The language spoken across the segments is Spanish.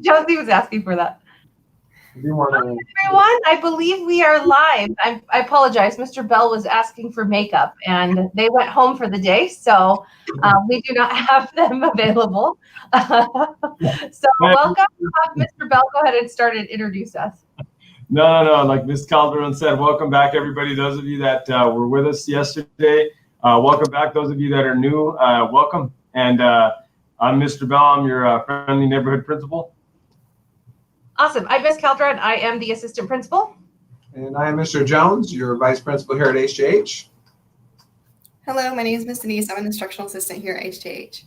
Josie was asking for that. Everyone, I believe we are live. I apologize. Mr. Bell was asking for makeup, and they went home for the day, so we do not have them available. So welcome. Mr. Bell, go ahead and start and introduce us. No. Like Ms. Calderon said, welcome back, everybody. Those of you that were with us yesterday, welcome back. Those of you that are new, welcome. And I'm Mr. Bell. I'm your friendly neighborhood principal. Awesome. I'm Ms. Calderon. I am the assistant principal. And I am Mr. Jones, your vice principal here at HJH. Hello, my name is Ms. Denise. I'm an instructional assistant here at HJH.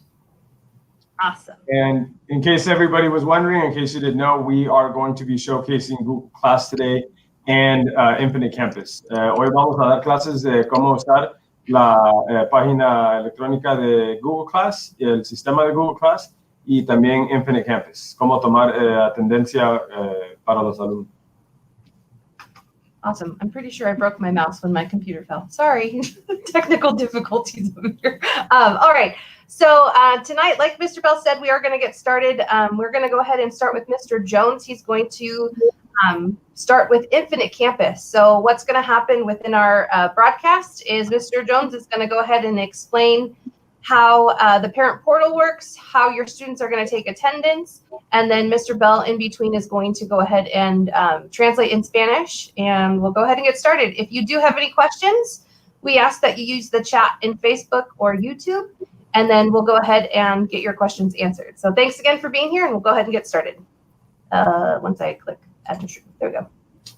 Awesome. And in case everybody was wondering, in case you didn't know, we are going to be showcasing Google Class today and Infinite Campus. Hoy vamos a dar clases de cómo usar la página electrónica de Google Class, el sistema de Google Class, y también Infinite Campus, cómo tomar atendencia para los alumnos. Awesome. I'm pretty sure I broke my mouse when my computer fell. Sorry, technical difficulties over here. All right. So tonight, like Mr. Bell said, we are going to get started. We're going to go ahead and start with Mr. Jones. He's going to start with Infinite Campus. So what's going to happen within our broadcast is Mr. Jones is going to go ahead and explain how the parent portal works, how your students are going to take attendance, and then Mr. Bell in between is going to go ahead and translate in Spanish, and we'll go ahead and get started. If you do have any questions, we ask that you use the chat in Facebook or YouTube, and then we'll go ahead and get your questions answered. So thanks again for being here, and we'll go ahead and get started. Once I click add to stream, there we go.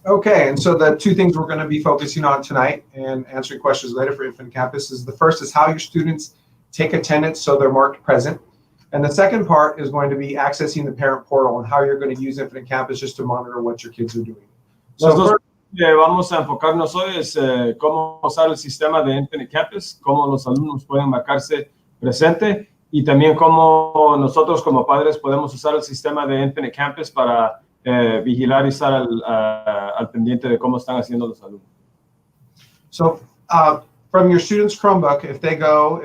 Okay, and so the two things we're going to be focusing on tonight and answering questions later for Infinite Campus is the first is how your students take attendance so they're marked present. And the second part is going to be accessing the parent portal and how you're going to use Infinite Campus just to monitor what your kids are doing. Las dos que vamos a enfocarnos hoy es cómo usar el sistema de Infinite Campus, cómo los alumnos pueden marcarse presente y también cómo nosotros como padres podemos usar el sistema de Infinite Campus para vigilar y estar al pendiente de cómo están haciendo los alumnos. So, from your student's Chromebook, if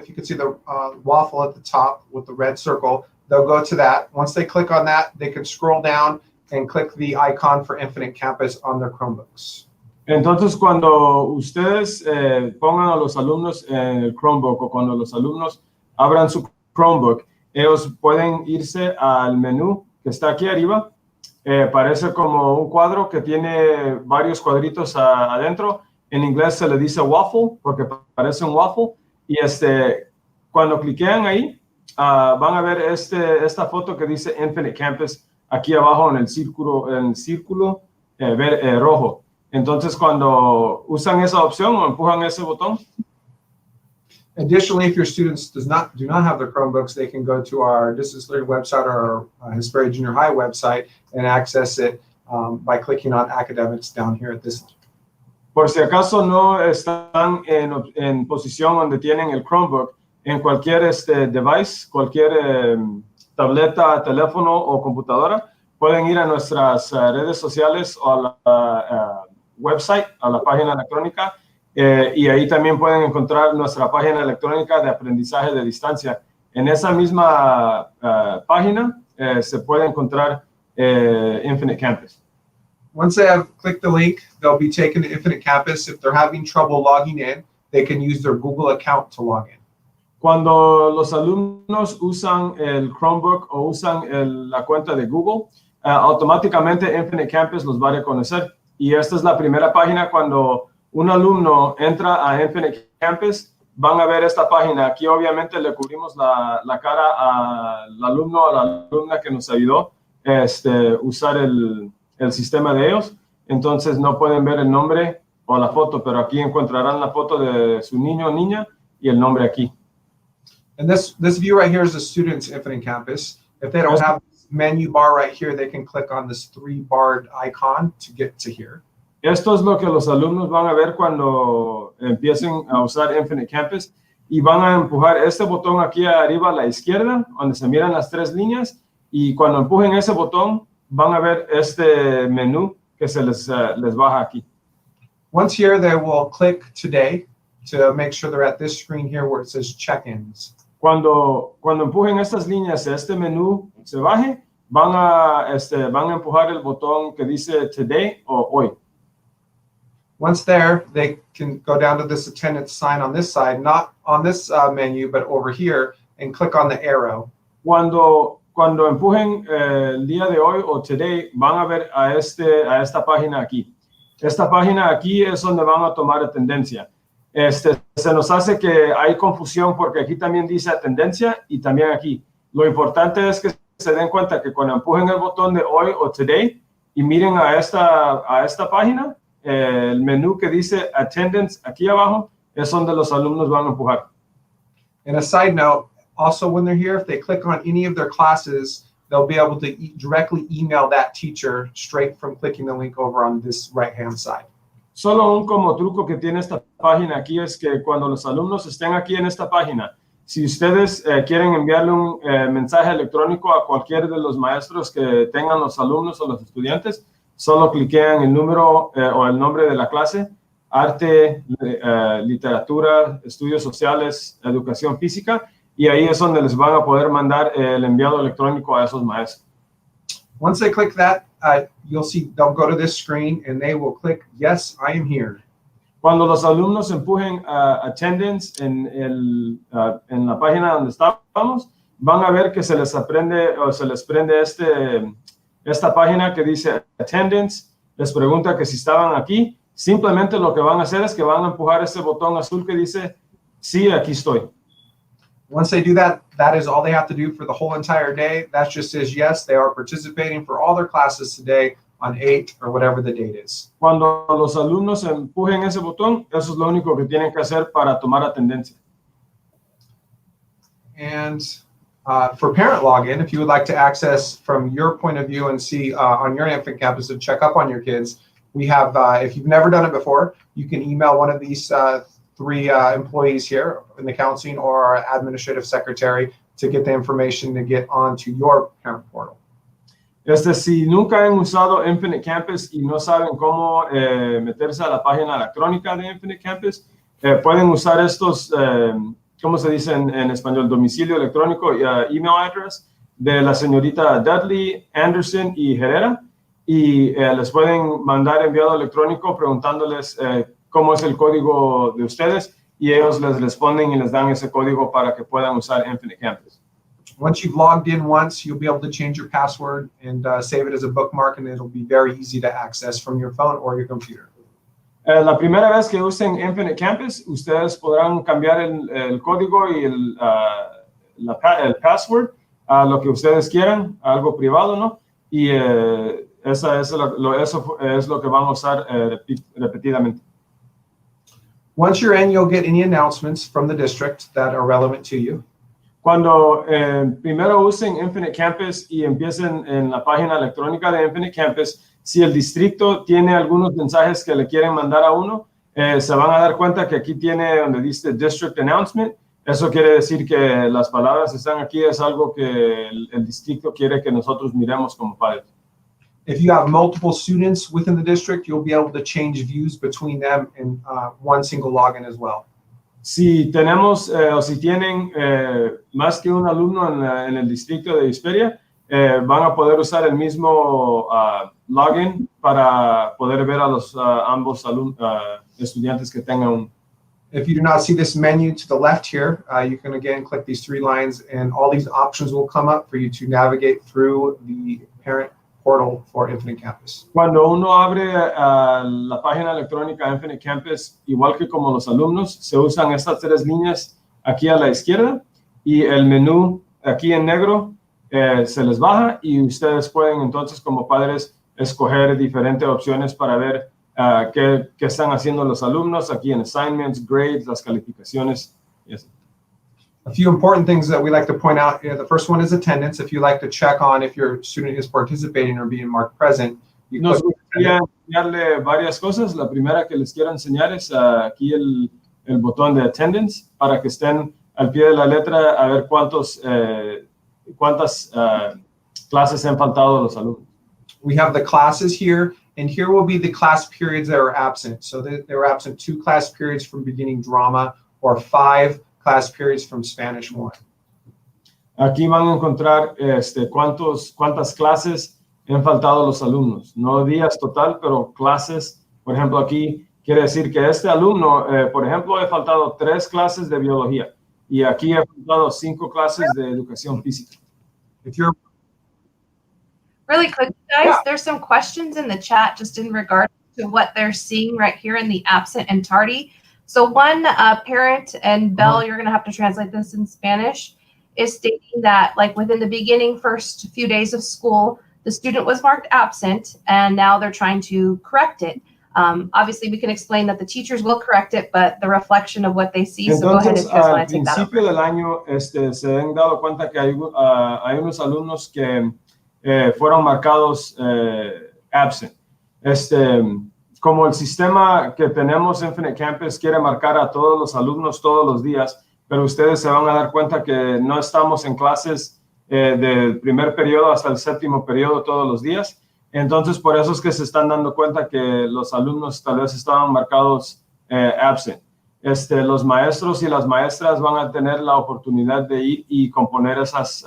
you can see the waffle at the top with the red circle, they'll go to that. Once they click on that, they can scroll down and click the icon for Infinite Campus on their Chromebooks. Entonces, cuando ustedes pongan a los alumnos en el Chromebook o cuando los alumnos abran su Chromebook, ellos pueden irse al menú que está aquí arriba. Parece como un cuadro que tiene varios cuadritos adentro. En inglés se le dice waffle porque parece un waffle. Y cuando cliquean ahí, van a ver esta foto que dice Infinite Campus aquí abajo en el círculo rojo. Entonces, cuando usan esa opción o empujan ese botón. Additionally, if your students do not have their Chromebooks, they can go to our Distance Learning website or our Hesperia Junior High website and access it by clicking on academics down here at this. Por si acaso no están en posición donde tienen el Chromebook, en cualquier device, cualquier tableta, teléfono o computadora, pueden ir a nuestras redes sociales o a la website, a la página electrónica, y ahí también pueden encontrar nuestra página electrónica de aprendizaje de distancia. En esa misma página se puede encontrar Infinite Campus. Once they have clicked the link, they'll be taken to Infinite Campus. If they're having trouble logging in, they can use their Google account to log in. Cuando los alumnos usan el Chromebook o usan la cuenta de Google, automáticamente Infinite Campus los va a reconocer. Y esta es la primera página cuando un alumno entra a Infinite Campus, van a ver esta página. Aquí obviamente le cubrimos la cara al alumno o a la alumna que nos ayudó usar el sistema de ellos, entonces no pueden ver el nombre o la foto, pero aquí encontrarán la foto de su niño o niña y el nombre aquí. And this view right here is the student's Infinite Campus. If they don't have this menu bar right here, they can click on this 3-barred icon to get to here. Esto es lo que los alumnos van a ver cuando empiecen a usar Infinite Campus y van a empujar este botón aquí arriba a la izquierda, donde se miran las 3 líneas, y cuando empujen ese botón, van a ver este menú que se les baja aquí. Once here, they will click Today to make sure they're at this screen here where it says Check-ins. Cuando empujen estas líneas, este menú se baje, van a empujar el botón que dice today o hoy. Once there, they can go down to this attendance sign on this side, not on this menu, but over here, and click on the arrow. Cuando empujen el día de hoy o today, van a ver a esta página aquí. Esta página aquí es donde van a tomar atendencia. Se nos hace que hay confusión porque aquí también dice atendencia y también aquí. Lo importante es que se den cuenta que cuando empujen el botón de hoy o today y miren a esta página, el menú que dice attendance aquí abajo es donde los alumnos van a empujar. And a side note, also when they're here, if they click on any of their classes, they'll be able to directly email that teacher straight from clicking the link over on this right-hand side. Solo un como truco que tiene esta página aquí es que cuando los alumnos estén aquí en esta página, si ustedes quieren enviarle un mensaje electrónico a cualquier de los maestros que tengan los alumnos o los estudiantes, solo cliquean el número o el nombre de la clase, arte, literatura, estudios sociales, educación física, y ahí es donde les van a poder mandar el enviado electrónico a esos maestros. Once they click that, you'll see they'll go to this screen and they will click, yes, I am here. Cuando los alumnos empujen attendance en la página donde estábamos, van a ver que se les prende esta página que dice attendance, les pregunta que si estaban aquí. Simplemente lo que van a hacer es que van a empujar ese botón azul que dice sí, aquí estoy. Once they do that, that is all they have to do for the whole entire day. That just says, yes, they are participating for all their classes today on 8 or whatever the date is. Cuando los alumnos empujen ese botón, eso es lo único que tienen que hacer para tomar atendencia. And for parent login, if you would like to access from your point of view and see on your infant campus and check up on your kids, we have, if you've never done it before, you can email one of these 3 employees here in the counseling or our administrative secretary to get the information to get onto your parent portal. Si nunca han usado Infinite Campus y no saben cómo meterse a la página electrónica de Infinite Campus, pueden usar estos, ¿cómo se dice en español? Domicilio electrónico y email address de la señorita Dudley, Anderson y Herrera, y les pueden mandar enviado electrónico preguntándoles cómo es el código de ustedes, y ellos les responden y les dan ese código para que puedan usar Infinite Campus. Once you've logged in once, you'll be able to change your password and save it as a bookmark, and it'll be very easy to access from your phone or your computer. La primera vez que usen Infinite Campus, ustedes podrán cambiar el código y el password a lo que ustedes quieran, algo privado, ¿no? Y eso es lo que van a usar repetidamente. Once you're in, you'll get any announcements from the district that are relevant to you. Cuando primero usen Infinite Campus y empiecen en la página electrónica de Infinite Campus, si el distrito tiene algunos mensajes que le quieren mandar a uno, se van a dar cuenta que aquí tiene donde dice District Announcement. Eso quiere decir que las palabras que están aquí es algo que el distrito quiere que nosotros miremos como padres. If you have multiple students within the district, you'll be able to change views between them in one single login as well. Si tenemos o si tienen más que un alumno en el distrito de Hesperia, van a poder usar el mismo login para poder ver a los ambos estudiantes que tengan un. If you do not see this menu to the left here, you can again click these 3 lines and all these options will come up for you to navigate through the parent portal for Infinite Campus. Cuando uno abre la página electrónica Infinite Campus, igual que como los alumnos, se usan estas 3 líneas aquí a la izquierda y el menú aquí en negro se les baja y ustedes pueden entonces como padres escoger diferentes opciones para ver qué están haciendo los alumnos aquí en assignments, grades, las calificaciones. Yes. A few important things that we like to point out. The first one is attendance. If you like to check on if your student is participating or being marked present, you Nos gustaría enseñarle varias cosas. La primera que les quiero enseñar es aquí el botón de attendance para que estén al pie de la letra a ver cuántas clases han faltado los alumnos. We have the classes here, and here will be the class periods that are absent. So they were absent 2 class periods from beginning drama or 5 class periods from Spanish 1. Aquí van a encontrar cuántas clases han faltado los alumnos. No días total, pero clases. Por ejemplo, aquí quiere decir que este alumno, por ejemplo, he faltado 3 clases de biología y aquí he faltado 5 clases de educación física. If you're Really quick, guys, Yeah. there's some questions in the chat just in regard to what they're seeing right here in the absent and tardy. So one parent, and Belle, you're going to have to translate this in Spanish, is stating that like within the beginning first few days of school, the student was marked absent and now they're trying to correct it. Obviously, we can explain that the teachers will correct it, but the reflection of what they see. So go ahead Entonces, if you guys al want to take that principio over. del año, se han dado cuenta que hay unos alumnos que fueron marcados absent. Como el sistema que tenemos en Infinite Campus quiere marcar a todos los alumnos todos los días, pero ustedes se van a dar cuenta que no estamos en clases del primer periodo hasta el 7º periodo todos los días. Entonces, por eso es que se están dando cuenta que los alumnos tal vez estaban marcados absent. Los maestros y las maestras van a tener la oportunidad de ir y componer esos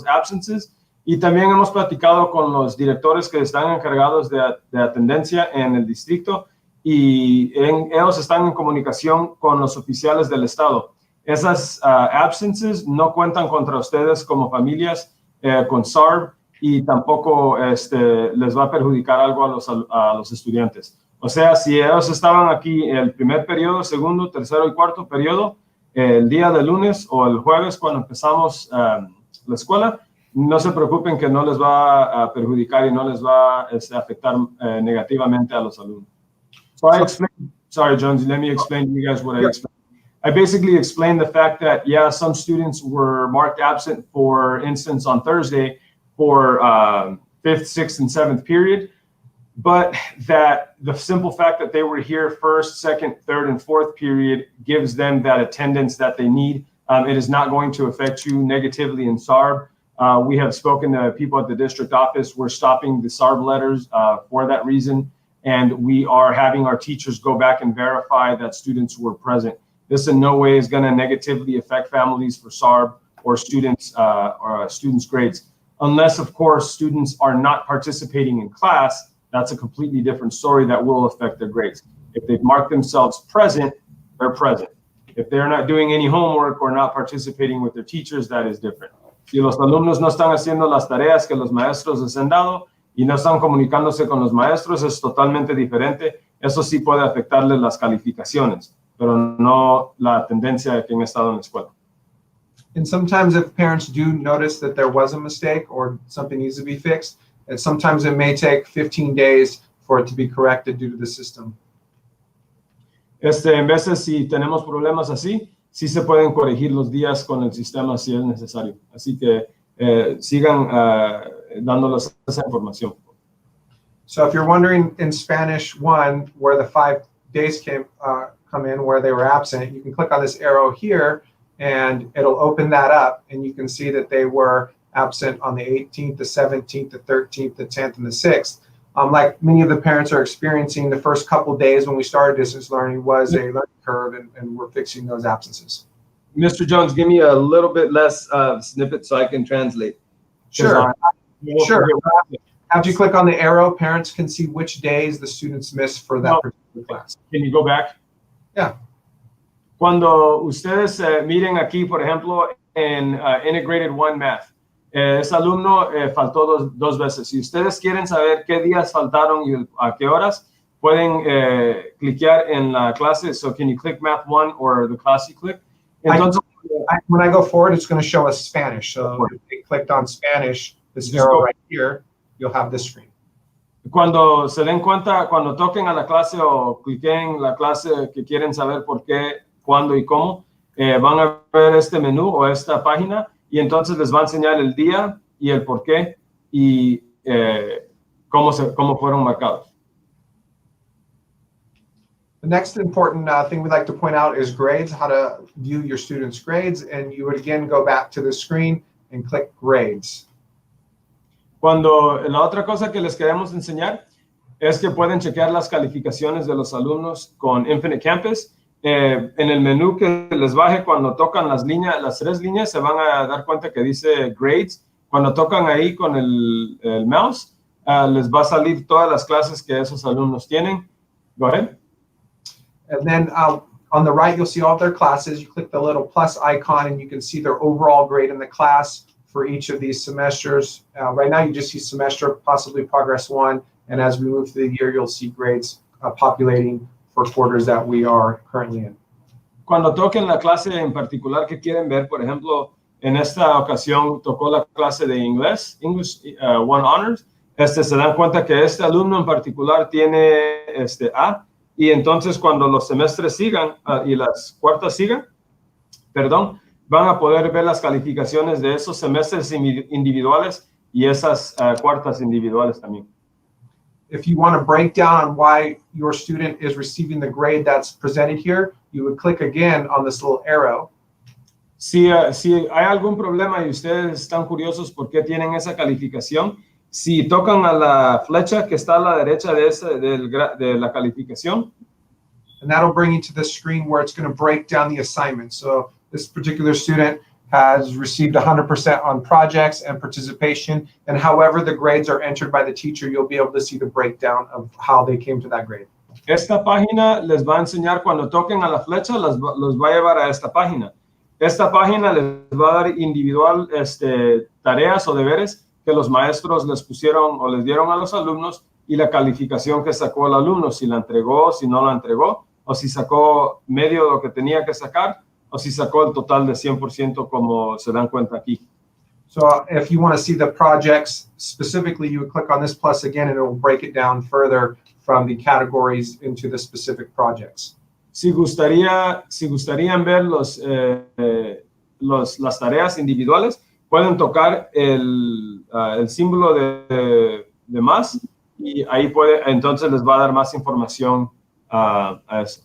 absences. Y también hemos platicado con los directores que están encargados de atendencia en el distrito y ellos están en comunicación con los oficiales del estado. Esas absences no cuentan contra ustedes como familias con SARB y tampoco les va a perjudicar algo a los estudiantes. O sea, si ellos estaban aquí el primer periodo, segundo, tercero y cuarto periodo, el día de lunes o el jueves cuando empezamos la escuela, no se preocupen que no les va a perjudicar y no les va a afectar negativamente a los alumnos. So I explained, sorry, Jones, let me explain to you guys what I explained. I basically explained the fact that, yeah, some students were marked absent, for instance, on Thursday for 5th, 6th, and 7th period, but that the simple fact that they were here 1st, 2nd, 3rd, and 4th period gives them that attendance that they need. It is not going to affect you negatively in SARB. We have spoken to people at the district office. We're stopping the SARB letters for that reason, and we are having our teachers go back and verify that students were present. This in no way is going to negatively affect families for SARB or students' grades. Unless, of course, students are not participating in class, that's a completely different story that will affect their grades. If they've marked themselves present, they're present. If they're not doing any homework or not participating with their teachers, that is different. Si los alumnos no están haciendo las tareas que los maestros les han dado y no están comunicándose con los maestros, es totalmente diferente. Eso sí puede afectarles las calificaciones, pero no la tendencia de que han estado en la escuela. And sometimes if parents do notice that there was a mistake or something needs to be fixed, and sometimes it may take 15 days for it to be corrected due to the system. En veces si tenemos problemas así, sí se pueden corregir los días con el sistema si es necesario. Así que sigan dándoles esa información. So if you're wondering in Spanish 1 where the 5 days come in where they were absent, you can click on this arrow here and it'll open that up and you can see that they were absent on the 18th, the 17th, the 13th, the 10th, and the 6th. Like many of the parents are experiencing, the first couple of days when we started distance learning was a learning curve, and we're fixing those absences. Mr. Jones, give me a little bit less snippet so I can translate. Sure. Sure. After you click on the arrow, parents can see which days the students missed for that particular class. Can you go back? Yeah. Cuando ustedes miren aquí, por ejemplo, en Integrated One Math, ese alumno faltó dos veces. Si ustedes quieren saber qué días faltaron y a qué horas, pueden cliquear en la clase. So can you click Math 1 or the class you click? Entonces, when I go forward, it's going to show us Spanish. So if they clicked on Spanish, this arrow right here, you'll have this screen. Cuando se den cuenta, cuando toquen a la clase o cliquen la clase que quieren saber por qué, cuándo y cómo, van a ver este menú o esta página y entonces les va a enseñar el día y el por qué y cómo fueron marcados. The next important thing we'd like to point out is grades, how to view your students' grades. And you would again go back to the screen and click grades. Cuando la otra cosa que les queremos enseñar es que pueden chequear las calificaciones de los alumnos con Infinite Campus en el menú que les baje cuando tocan las tres líneas, se van a dar cuenta que dice grades. Cuando tocan ahí con el mouse, les va a salir todas las clases que esos alumnos tienen. Go ahead. And then on the right, you'll see all of their classes. You click the little plus icon and you can see their overall grade in the class for each of these semesters. Right now, you just see semester, possibly progress 1. And as we move through the year, you'll see grades populating for quarters that we are currently in. Cuando toquen la clase en particular que quieren ver, por ejemplo, en esta ocasión tocó la clase de inglés, English 1 Honors, se dan cuenta que este alumno en particular tiene A, y entonces cuando los semestres sigan y las cuartas sigan, van a poder ver las calificaciones de esos semestres individuales y esas cuartas individuales también. If you want to break down on why your student is receiving the grade that's presented here, you would click again on this little arrow. Si hay algún problema y ustedes están curiosos por qué tienen esa calificación, si tocan a la flecha que está a la derecha de la calificación, and that'll bring you to the screen where it's going to break down the assignment. So this particular student has received 100% on projects and participation, and however the grades are entered by the teacher, you'll be able to see the breakdown of how they came to that grade. Esta página les va a enseñar cuando toquen a la flecha, los va a llevar a esta página. Esta página les va a dar individual tareas o deberes que los maestros les pusieron o les dieron a los alumnos y la calificación que sacó el alumno, si la entregó, si no la entregó, o si sacó medio de lo que tenía que sacar, o si sacó el total de 100% como se dan cuenta aquí. So if you want to see the projects specifically, you would click on this plus again, and it will break it down further from the categories into the specific projects. Si gustarían ver las tareas individuales, pueden tocar el símbolo de más y ahí entonces les va a dar más información a eso.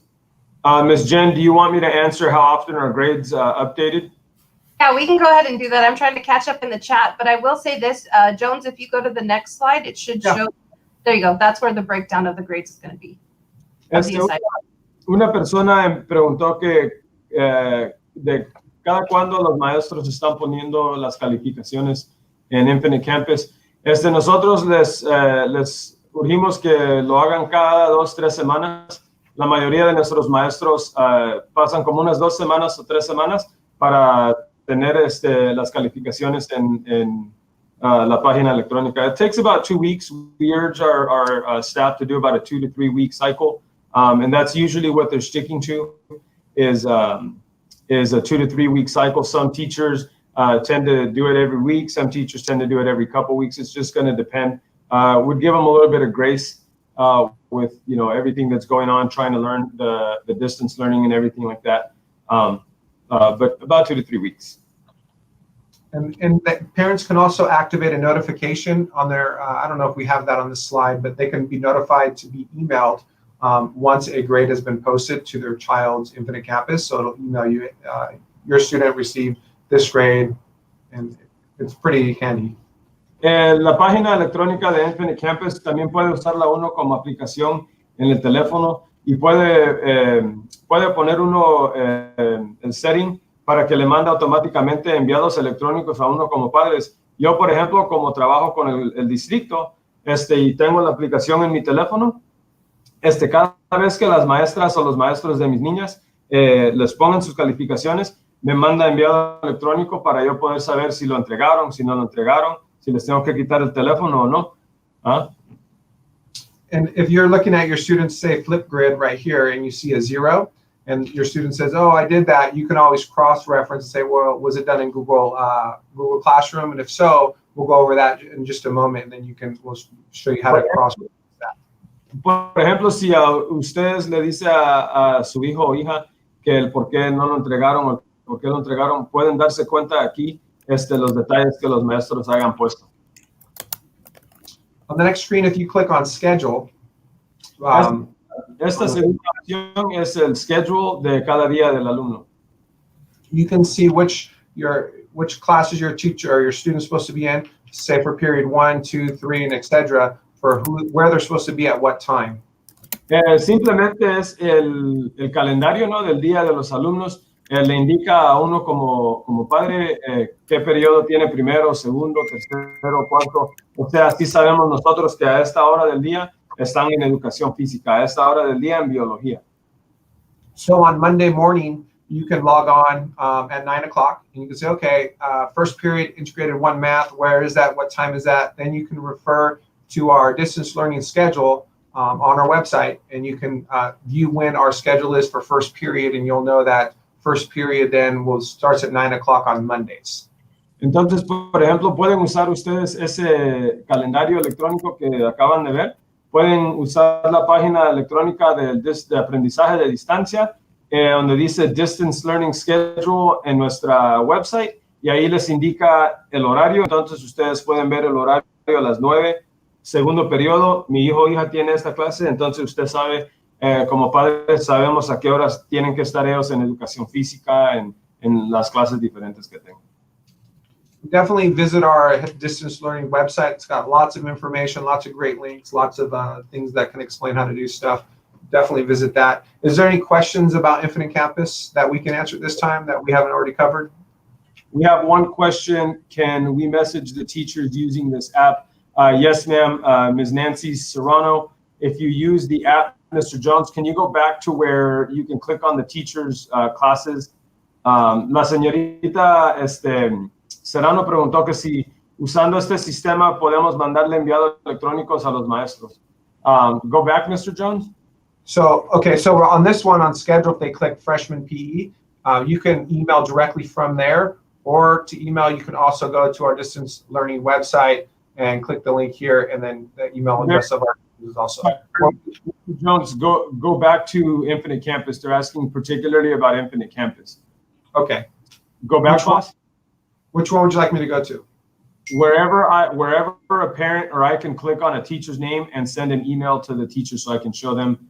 Ms. Jen, do you want me to answer how often are grades updated? Yeah, we can go ahead and do that. I'm trying to catch up in the chat, but I will say this, Jones, if you go to the next slide, it should show, there you go. That's where the breakdown of the grades is going to be. Una persona preguntó que de cada cuándo los maestros están poniendo las calificaciones en Infinite Campus. Nosotros les urgimos que lo hagan cada 2-3 semanas. La mayoría de nuestros maestros pasan como unas 2 semanas o 3 semanas para tener las calificaciones en la página electrónica. It takes about 2 weeks. We urge our staff to do about a 2 to 3 week cycle. And that's usually what they're sticking to is a 2 to 3 week cycle. Some teachers tend to do it every week. Some teachers tend to do it every couple weeks. It's just going to depend. We'd give them a little bit of grace with everything that's going on, trying to learn the distance learning and everything like that. But about 2 to 3 weeks. And the parents can also activate a notification on their, I don't know if we have that on this slide, but they can be notified to be emailed once a grade has been posted to their child's Infinite Campus. So it'll email you, your student received this grade, and it's pretty handy. La página electrónica de Infinite Campus también puede usarla uno como aplicación en el teléfono y puede poner uno el setting para que le mande automáticamente enviados electrónicos a uno como padres. Yo, por ejemplo, como trabajo con el distrito y tengo la aplicación en mi teléfono, cada vez que las maestras o los maestros de mis niñas les pongan sus calificaciones, me manda enviado electrónico para yo poder saber si lo entregaron, si no lo entregaron, si les tengo que quitar el teléfono o no. And if you're looking at your students, say Flipgrid right here, and you see a 0, and your student says, "Oh, I did that," you can always cross-reference and say, "Well, was it done in Google Classroom?" And if so, we'll go over that in just a moment, and then we'll show you how to cross-reference that. Por ejemplo, si a ustedes le dice a su hijo o hija que el por qué no lo entregaron o por qué lo entregaron, pueden darse cuenta aquí los detalles que los maestros hayan puesto. On the next screen, if you click on schedule, esta segunda opción es el schedule de cada día del alumno. You can see which classes your teacher or your student is supposed to be in, say for period 1, 2, 3, and etc. for where they're supposed to be at what time. Simplemente es el calendario, ¿no? Del día de los alumnos. Le indica a uno como padre qué periodo tiene primero, segundo, tercero, cuarto. O sea, así sabemos nosotros que a esta hora del día están en educación física, a esta hora del día en biología. So on Monday morning, you can log on at 9 o'clock and you can say, okay, first period integrated 1 math, where is that? What time is that? Then you can refer to our distance learning schedule on our website, and you can view when our schedule is for first period, and you'll know that first period then starts at 9 o'clock on Mondays. Entonces, por ejemplo, pueden usar ustedes ese calendario electrónico que acaban de ver. Pueden usar la página electrónica de aprendizaje de distancia, donde dice Distance Learning Schedule en nuestra website, y ahí les indica el horario. Entonces, ustedes pueden ver el horario a las 9, segundo periodo. Mi hijo o hija tiene esta clase, entonces usted sabe, como padres, sabemos a qué horas tienen que estar ellos en educación física, en las clases diferentes que tengan. Definitely visit our distance learning website. It's got lots of information, lots of great links, lots of things that can explain how to do stuff. Definitely visit that. Is there any questions about Infinite Campus that we can answer this time that we haven't already covered? We have one question. Can we message the teachers using this app? Yes, ma'am. Ms. Nancy Serrano, if you use the app, Mr. Jones, can you go back to where you can click on the teachers' classes? La señorita Serrano preguntó que si usando este sistema podemos mandarle enviados electrónicos a los maestros. Go back, Mr. Jones. So, okay, so we're on this one on schedule, if they click freshman PE, you can email directly from there, or to email, you can also go to our distance learning website and click the link here, and then the email address of our is also. Mr. Jones, go back to Infinite Campus. They're asking particularly about Infinite Campus. Okay. Go back, boss. Which one would you like me to go to? Wherever a parent or I can click on a teacher's name and send an email to the teacher so I can show them.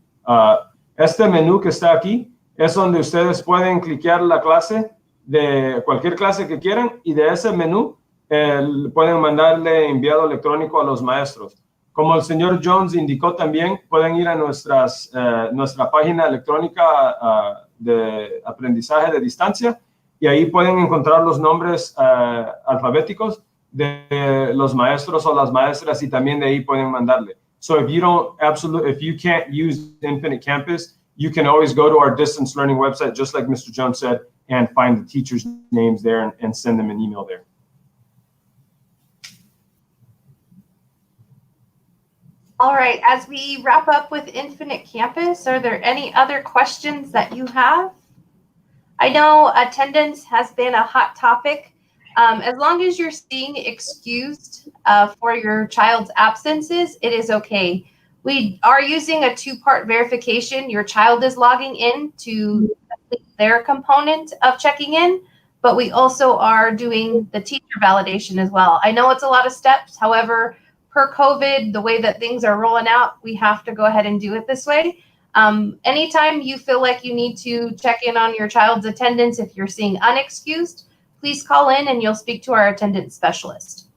Este menú que está aquí es donde ustedes pueden cliquear la clase de cualquier clase que quieran, y de ese menú pueden mandarle enviado electrónico a los maestros. Como el señor Jones indicó también, pueden ir a nuestra página electrónica de aprendizaje de distancia, y ahí pueden encontrar los nombres alfabéticos de los maestros o las maestras, y también de ahí pueden mandarle. So if you can't use Infinite Campus, you can always go to our distance learning website, just like Mr. Jones said, and find the teachers' names there and send them an email there. All right, as we wrap up with Infinite Campus, are there any other questions that you have? I know attendance has been a hot topic. As long as you're being excused for your child's absences, it is okay. We are using a 2-part verification. Your child is logging in to complete their component of checking in, but we also are doing the teacher validation as well. I know it's a lot of steps. However, per COVID, the way that things are rolling out, we have to go ahead and do it this way. Anytime you feel like you need to check in on your child's attendance, if you're seeing unexcused, please call in and you'll speak to our attendance specialist.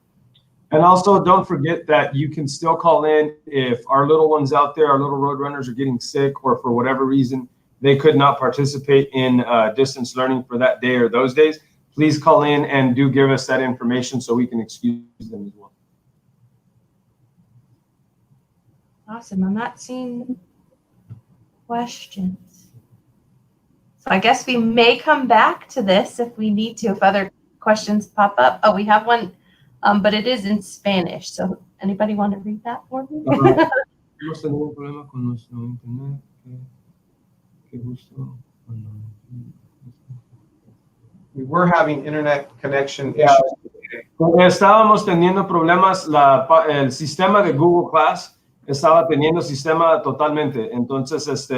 And also, don't forget that you can still call in if our little ones out there, our little road runners, are getting sick, or for whatever reason they could not participate in distance learning for that day or those days. Please call in and do give us that information so we can excuse them as well. Awesome. I'm not seeing questions. So I guess we may come back to this if we need to, if other questions pop up. Oh, we have one, but it is in Spanish. So anybody want to read that for me? Hemos tenido un problema con nuestro internet. Qué gusto. We were having internet connection issues. Estábamos teniendo problemas. El sistema de Google Class estaba teniendo sistema totalmente. Entonces,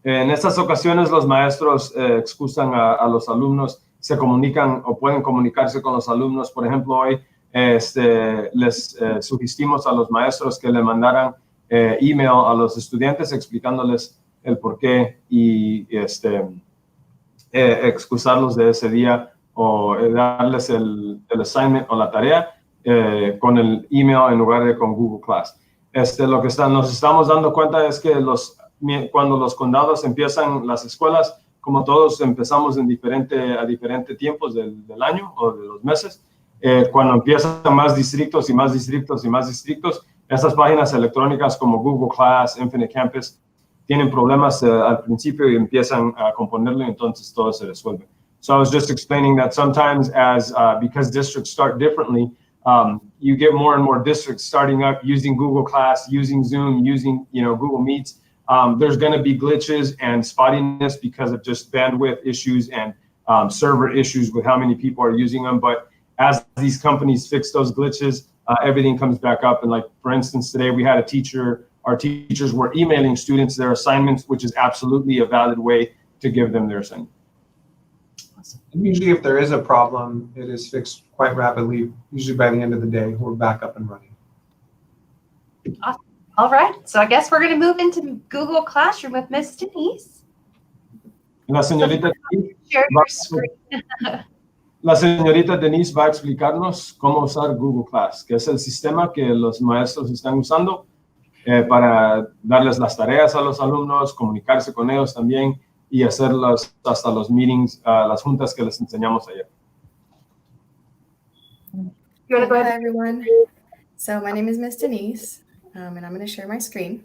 en estas ocasiones los maestros excusan a los alumnos, se comunican o pueden comunicarse con los alumnos. Por ejemplo, hoy les sugerimos a los maestros que le mandaran email a los estudiantes explicándoles el por qué y excusarlos de ese día, o darles el assignment o la tarea con el email en lugar de con Google Class. Lo que nos estamos dando cuenta es que los cuando los condados empiezan las escuelas, como todos empezamos a diferentes tiempos del año o de los meses, cuando empiezan más distritos y más distritos y más distritos, estas páginas electrónicas como Google Class, Infinite Campus, tienen problemas al principio y empiezan a componerlo y entonces todo se resuelve. So I was just explaining that sometimes because districts start differently, you get more and more districts starting up using Google Class, using Zoom, using Google Meets. There's going to be glitches and spottiness because of just bandwidth issues and server issues with how many people are using them. But as these companies fix those glitches, everything comes back up. And like, for instance, today we had our teachers were emailing students their assignments, which is absolutely a valid way to give them their assignment. And usually if there is a problem, it is fixed quite rapidly. Usually by the end of the day, we're back up and running. Awesome. All right. So I guess we're going to move into Google Classroom with Miss Denise. La señorita Share your screen. La señorita Denise va a explicarnos cómo usar Google Class, que es el sistema que los maestros están usando para darles las tareas a los alumnos, comunicarse con ellos también y hacer hasta los meetings, las juntas que les enseñamos ayer. You want to go Hi, ahead? everyone. So my name is Miss Denise, and I'm going to share my screen.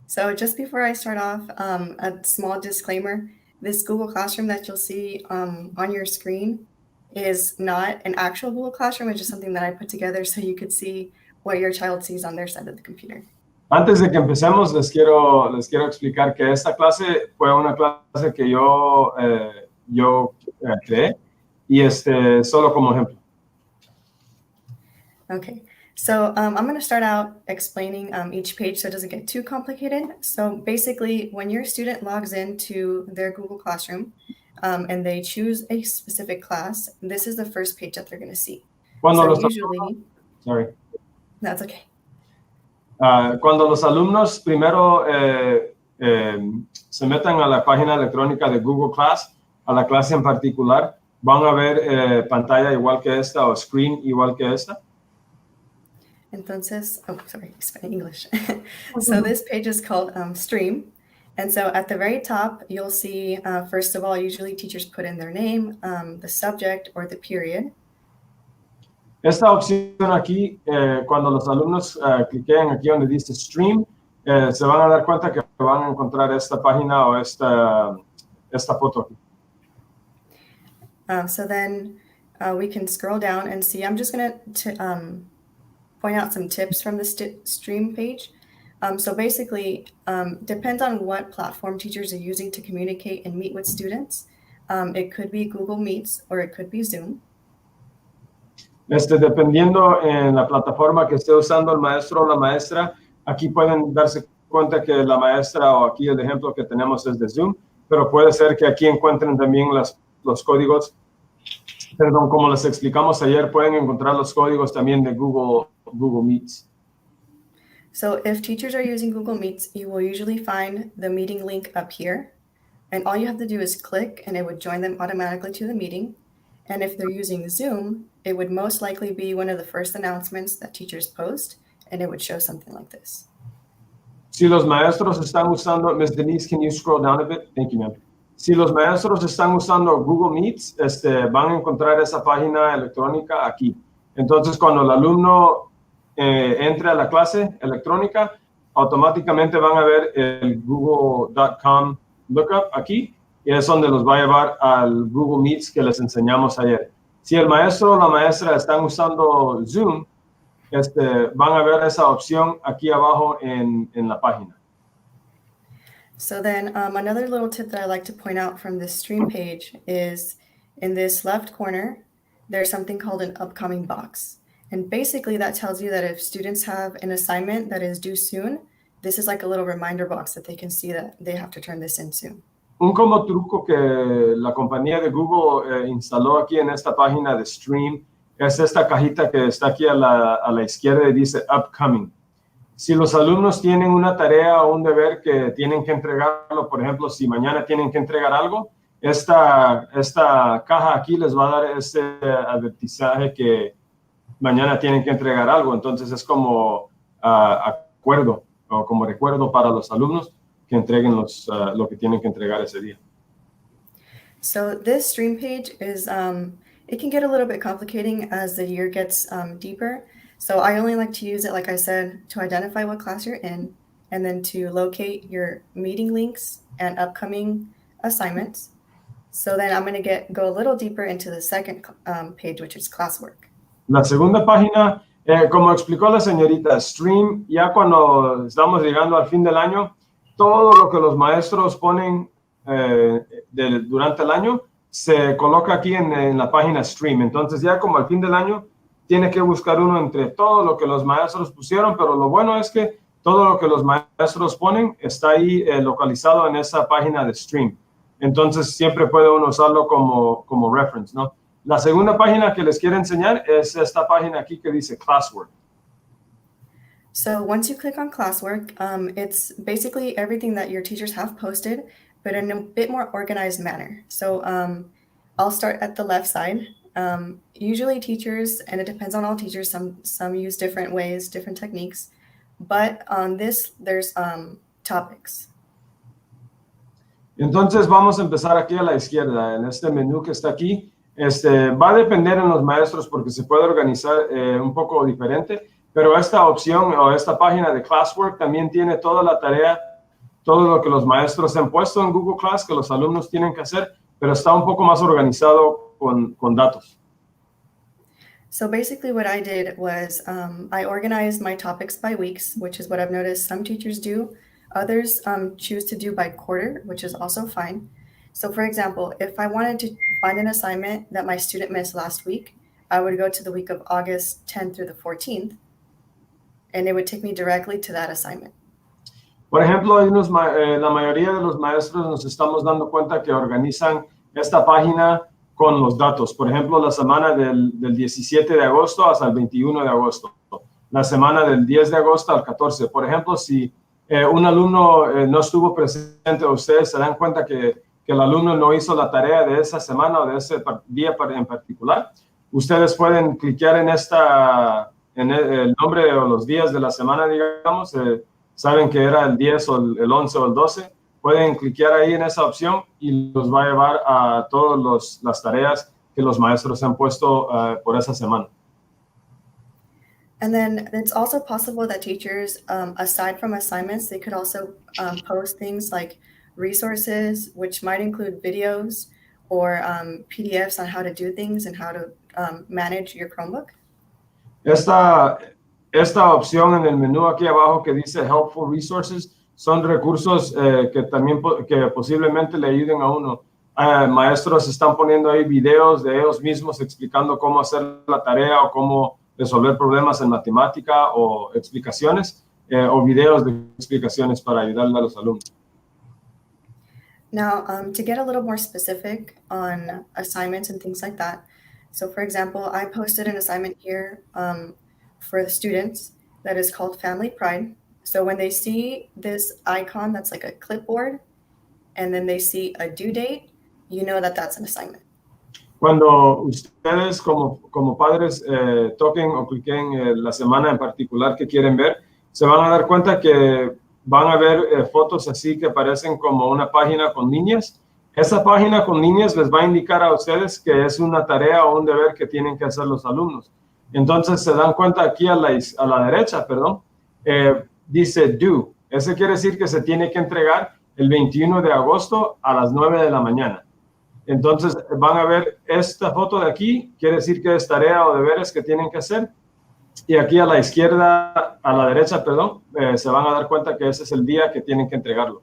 So just before I start off, a small disclaimer. This Google Classroom that you'll see on your screen is not an actual Google Classroom. It's just something that I put together so you could see what your child sees on their side of the computer. Antes de que empecemos, les quiero explicar que esta clase fue una clase que yo creé y solo como ejemplo. Okay, so I'm going to start out explaining each page so it doesn't get too complicated. So basically, when your student logs into their Google Classroom and they choose a specific class, this is the first page that they're going to see. Sorry. That's okay. Cuando los alumnos primero se metan a la página electrónica de Google Class, a la clase en particular, van a ver pantalla igual que esta o screen igual que esta. Entonces, English. So this page is called Stream. And so at the very top, you'll see, first of all, usually teachers put in their name, the subject, or the period. Esta opción aquí, cuando los alumnos cliquen aquí donde dice Stream, se van a dar cuenta que van a encontrar esta página o esta foto aquí. So then we can scroll down and see. I'm just going to point out some tips from the Stream page. So basically, depends on what platform teachers are using to communicate and meet with students. It could be Google Meets or it could be Zoom. Dependiendo en la plataforma que esté usando el maestro o la maestra, aquí pueden darse cuenta que la maestra o aquí el ejemplo que tenemos es de Zoom, pero puede ser que aquí encuentren también los códigos. Perdón, como les explicamos ayer, pueden encontrar los códigos también de Google Meets. So if teachers are using Google Meets, you will usually find the meeting link up here. And all you have to do is click and it would join them automatically to the meeting. And if they're using Zoom, it would most likely be one of the first announcements that teachers post, and it would show something like this. Si los maestros están usando, Ms. Denise, can you scroll down a bit? Thank you, ma'am. Si los maestros están usando Google Meets, van a encontrar esa página electrónica aquí. Entonces, cuando el alumno entre a la clase electrónica, automáticamente van a ver el google.com lookup aquí, y es donde los va a llevar al Google Meets que les enseñamos ayer. Si el maestro o la maestra están usando Zoom, van a ver esa opción aquí abajo en la página. So then another little tip that I like to point out from this Stream page is in this left corner, there's something called an upcoming box. And basically that tells you that if students have an assignment that is due soon, this is like a little reminder box that they can see that they have to turn this in soon. Un como truco que la compañía de Google instaló aquí en esta página de Stream es esta cajita que está aquí a la izquierda y dice Upcoming. Si los alumnos tienen una tarea o un deber que tienen que entregarlo, por ejemplo, si mañana tienen que entregar algo, esta caja aquí les va a dar ese advertizaje que mañana tienen que entregar algo. Entonces es como acuerdo o como recuerdo para los alumnos. que entreguen lo que tienen que entregar ese día. So this stream page is, it can get a little bit complicating as the year gets deeper. So I only like to use it, like I said, to identify what class you're in, and then to locate your meeting links and upcoming assignments. So then I'm going to go a little deeper into the second page, which is classwork. La segunda página, como explicó la señorita, Stream, ya cuando estamos llegando al fin del año, todo lo que los maestros ponen durante el año se coloca aquí en la página Stream. Entonces ya como al fin del año, tiene que buscar uno entre todo lo que los maestros pusieron, pero lo bueno es que todo lo que los maestros ponen está ahí localizado en esa página de Stream. Entonces siempre puede uno usarlo como reference, ¿no? La segunda página que les quiero enseñar es esta página aquí que dice Classwork. So once you click on classwork, it's basically everything that your teachers have posted, but in a bit more organized manner. So I'll start at the left side. Usually teachers, and it depends on all teachers, some use different ways, different techniques, but on this, there's topics. Entonces vamos a empezar aquí a la izquierda, en este menú que está aquí. Va a depender en los maestros porque se puede organizar un poco diferente, pero esta opción o esta página de Classwork también tiene toda la tarea, todo lo que los maestros han puesto en Google Class que los alumnos tienen que hacer, pero está un poco más organizado con datos. So basically what I did was I organized my topics by weeks, which is what I've noticed some teachers do. Others choose to do by quarter, which is also fine. So for example, if I wanted to find an assignment that my student missed last week, I would go to the week of August 10th through the 14th, and it would take me directly to that assignment. Por ejemplo, la mayoría de los maestros nos estamos dando cuenta que organizan esta página con los datos. Por ejemplo, la semana del 17 de agosto hasta el 21 de agosto. La semana del 10 de agosto al 14. Por ejemplo, si un alumno no estuvo presente, ustedes se dan cuenta que el alumno no hizo la tarea de esa semana o de ese día en particular. Ustedes pueden clicar en el nombre o los días de la semana, digamos. Saben que era el 10 o el 11 o el 12. Pueden clicar ahí en esa opción y los va a llevar a todas las tareas que los maestros han puesto por esa semana. And then it's also possible that teachers, aside from assignments, they could also post things like resources, which might include videos or PDFs on how to do things and how to manage your Chromebook. Esta opción en el menú aquí abajo que dice Helpful Resources son recursos que posiblemente le ayuden a uno. Maestros están poniendo ahí videos de ellos mismos explicando cómo hacer la tarea o cómo resolver problemas en matemática o explicaciones o videos de explicaciones para ayudarle a los alumnos. Now, to get a little more specific on assignments and things like that. So for example, I posted an assignment here for the students that is called Family Pride. So when they see this icon that's like a clipboard and then they see a due date, you know that that's an assignment. Cuando ustedes como padres toquen o cliquen la semana en particular que quieren ver, se van a dar cuenta que van a ver fotos así que parecen como una página con líneas. Esa página con líneas les va a indicar a ustedes que es una tarea o un deber que tienen que hacer los alumnos. Entonces se dan cuenta aquí a la derecha, dice due. Eso quiere decir que se tiene que entregar el 21 de agosto a las 9 de la mañana. Entonces van a ver esta foto de aquí, quiere decir que es tarea o deberes que tienen que hacer. Y aquí a la izquierda, a la derecha, se van a dar cuenta que ese es el día que tienen que entregarlo.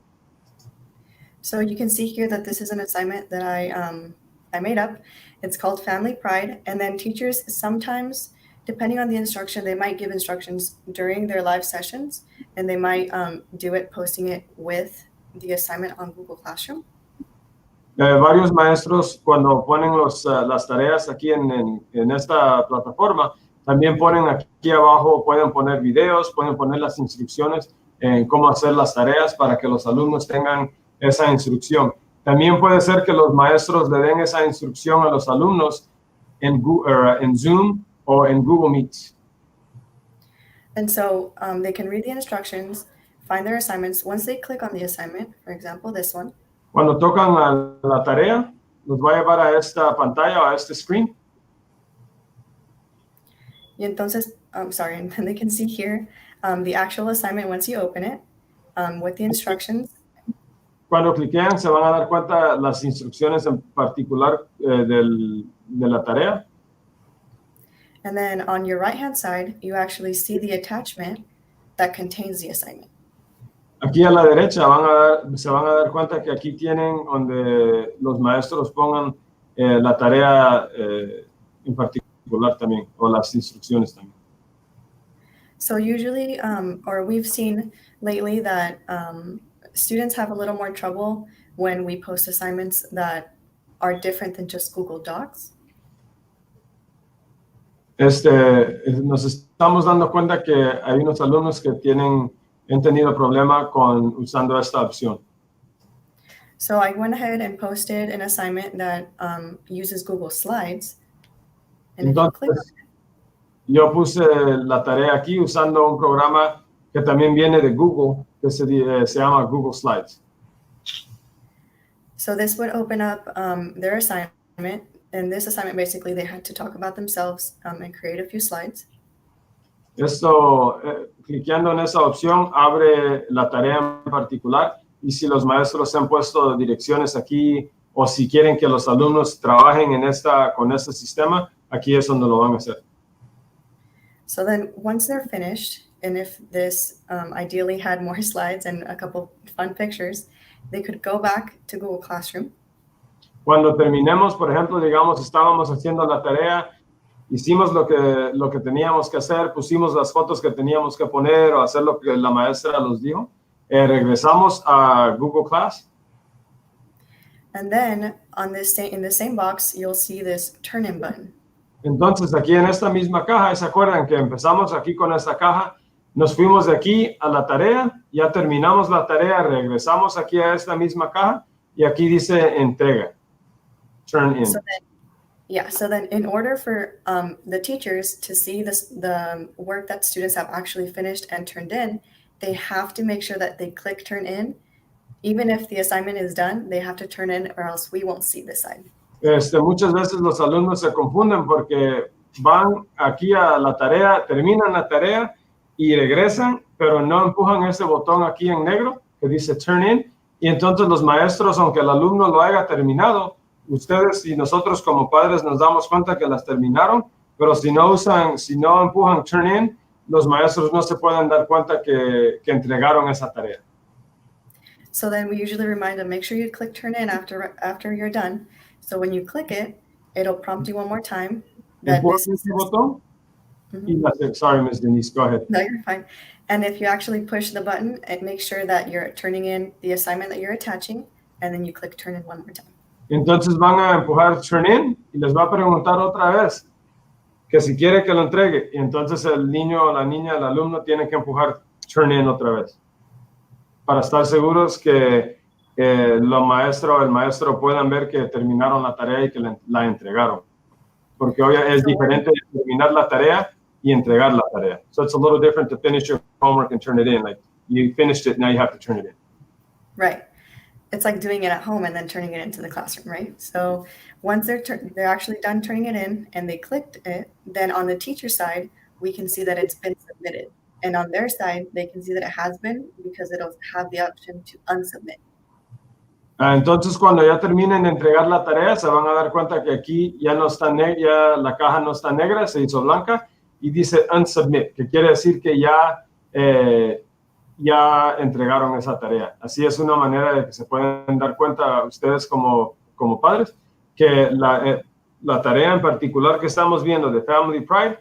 So you can see here that this is an assignment that I made up. It's called Family Pride. And then teachers sometimes, depending on the instruction, they might give instructions during their live sessions, and they might do it, posting it with the assignment on Google Classroom. Varios maestros cuando ponen las tareas aquí en esta plataforma, también ponen aquí abajo, pueden poner videos, pueden poner las instrucciones en cómo hacer las tareas para que los alumnos tengan esa instrucción. También puede ser que los maestros le den esa instrucción a los alumnos en Zoom o en Google Meet. And so they can read the instructions, find their assignments. Once they click on the assignment, for example, this one, Cuando tocan a la tarea, nos va a llevar a esta pantalla o a este screen. y entonces, sorry, and then they can see here the actual assignment once you open it with the instructions. Cuando cliquean se van a dar cuenta las instrucciones en particular de la tarea. And then on your right-hand side, you actually see the attachment that contains the assignment. Aquí a la derecha se van a dar cuenta que aquí tienen donde los maestros pongan la tarea en particular también, o las instrucciones también. So usually, or we've seen lately that students have a little more trouble when we post assignments that are different than just Google Docs. Nos estamos dando cuenta que hay unos alumnos que han tenido problema con usando esta opción. So I went ahead and posted an assignment that uses Google Slides. And if you click on Entonces, yo puse la tarea aquí usando un programa que también viene de Google, que se llama Google Slides. So this would open up their assignment. And this assignment, basically, they had to talk about themselves and create a few slides. Esto, cliqueando en esa opción, abre la tarea en particular. Y si los maestros han puesto direcciones aquí, o si quieren que los alumnos trabajen con este sistema, aquí es donde lo van a hacer. So then once they're finished, and if this ideally had more slides and a couple fun pictures, they could go back to Google Classroom. Cuando terminemos, por ejemplo, digamos, estábamos haciendo la tarea, hicimos lo que teníamos que hacer, pusimos las fotos que teníamos que poner o hacer lo que la maestra nos dijo, regresamos a Google Class. And then in the same box, you'll see this turn-in button. Entonces, aquí en esta misma caja, ¿se acuerdan que empezamos aquí con esta caja? Nos fuimos de aquí a la tarea, ya terminamos la tarea, regresamos aquí a esta misma caja y aquí dice entrega. Turn in. So then in order for the teachers to see the work that students have actually finished and turned in, they have to make sure that they click turn in. Even if the assignment is done, they have to turn in or else we won't see this side. Muchas veces los alumnos se confunden porque van aquí a la tarea, terminan la tarea y regresan, pero no empujan ese botón aquí en negro que dice turn in. Y entonces los maestros, aunque el alumno lo haya terminado, ustedes y nosotros como padres nos damos cuenta que las terminaron, pero si no empujan turn in, los maestros no se pueden dar cuenta que entregaron esa tarea. So then we usually remind them, make sure you click turn in after you're done. So when you click it, it'll prompt you one more time. Empujan ese botón. Sorry, Ms. Denise, go ahead. No, you're fine. And if you actually push the button, it makes sure that you're turning in the assignment that you're attaching, and then you click turn in one more time. Entonces van a empujar turn in y les va a preguntar otra vez que si quiere que lo entregue. Y entonces el niño o la niña, el alumno tiene que empujar turn in otra vez para estar seguros que el maestro puedan ver que terminaron la tarea y que la entregaron. Porque hoy es diferente terminar la tarea y entregar la tarea. So it's a little different to finish your homework and turn it in. Like you finished it, now you have to turn it in. Right. It's like doing it at home and then turning it into the classroom, right? So once they're actually done turning it in and they clicked it, then on the teacher side, we can see that it's been submitted. And on their side, they can see that it has been because it'll have the option to unsubmit. Entonces, cuando ya terminen de entregar la tarea, se van a dar cuenta que aquí ya no está ya la caja no está negra, se hizo blanca y dice unsubmit, que quiere decir que ya entregaron esa tarea. Así es una manera de que se pueden dar cuenta ustedes como padres que la tarea en particular que estamos viendo de Family Pride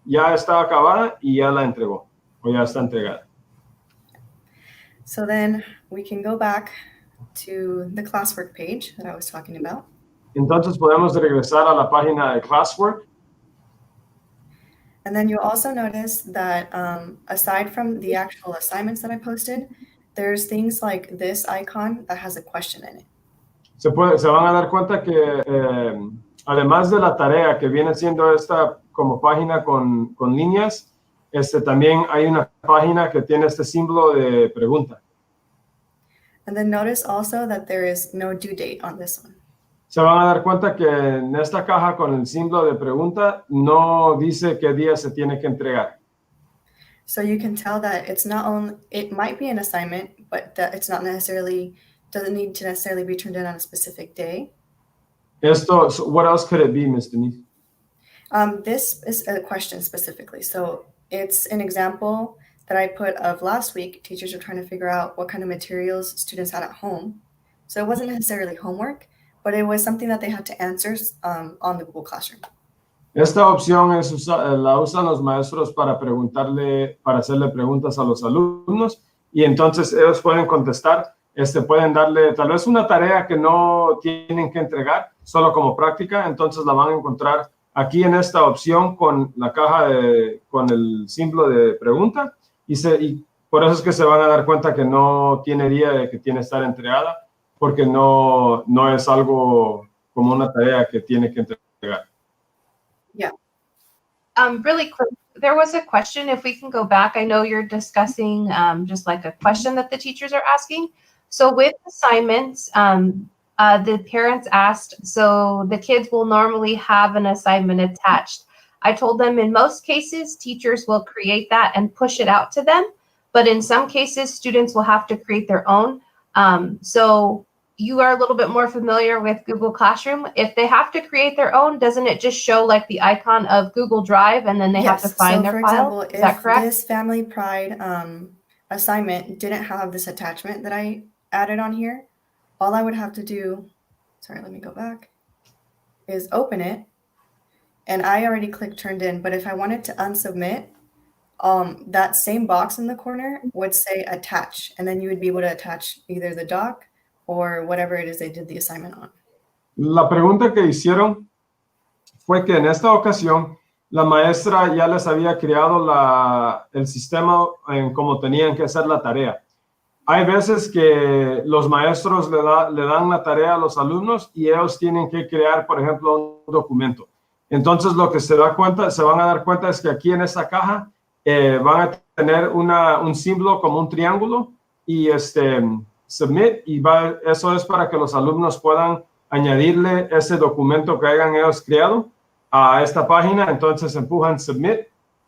ya está acabada y ya la entregó o ya está entregada. So then we can go back to the classwork page that I was talking about. Entonces podemos regresar a la página de Classwork. And then you'll also notice that aside from the actual assignments that I posted, there's things like this icon that has a question in it. Se van a dar cuenta que además de la tarea que viene siendo esta como página con líneas, también hay una página que tiene este símbolo de pregunta. And then notice also that there is no due date on this one. Se van a dar cuenta que en esta caja con el símbolo de pregunta no dice qué día se tiene que entregar. So you can tell that it's not only, it might be an assignment, but that it's not necessarily, doesn't need to necessarily be turned in on a specific day. Esto, so what else could it be, Ms. Denise? This is a question specifically. So it's an example that I put of last week. Teachers were trying to figure out what kind of materials students had at home. So it wasn't necessarily homework, but it was something that they had to answer on the Google Classroom. Esta opción la usan los maestros para hacerle preguntas a los alumnos y entonces ellos pueden contestar, pueden darle tal vez una tarea que no tienen que entregar, solo como práctica, entonces la van a encontrar aquí en esta opción con la caja con el símbolo de pregunta y por eso es que se van a dar cuenta que no tiene día de que tiene que estar entregada, porque no es algo como una tarea que tiene que entregar. Really quick, there was a question, if we can go back, I know you're discussing just like a question that the teachers are asking. So with assignments, the parents asked, so the kids will normally have an assignment attached. I told them in most cases, teachers will create that and push it out to them. But in some cases, students will have to create their own. So you are a little bit more familiar with Google Classroom. If they have to create their own, doesn't it just show like the icon of Google Drive and then they have to find their file? Is that correct? If this Family Pride assignment didn't have this attachment that I added on here, all I would have to do, sorry, let me go back, is open it. And I already clicked turned in, but if I wanted to unsubmit, that same box in the corner would say attach, and then you would be able to attach either the doc or whatever it is they did the assignment on. La pregunta que hicieron fue que en esta ocasión la maestra ya les había creado el sistema en cómo tenían que hacer la tarea. Hay veces que los maestros le dan la tarea a los alumnos y ellos tienen que crear, por ejemplo, un documento. Entonces, lo que se van a dar cuenta es que aquí en esta caja van a tener un símbolo como un triángulo y submit, y eso es para que los alumnos puedan añadirle ese documento que hayan ellos creado a esta página. Entonces empujan submit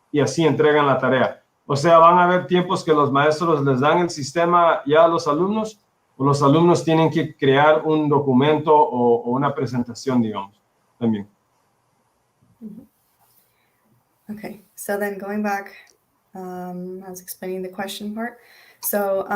y así entregan la tarea. O sea, van a haber tiempos que los maestros les dan el sistema ya a los alumnos, o los alumnos tienen que crear un documento o una presentación, digamos, también. Okay, so then going back, I was explaining the question part. So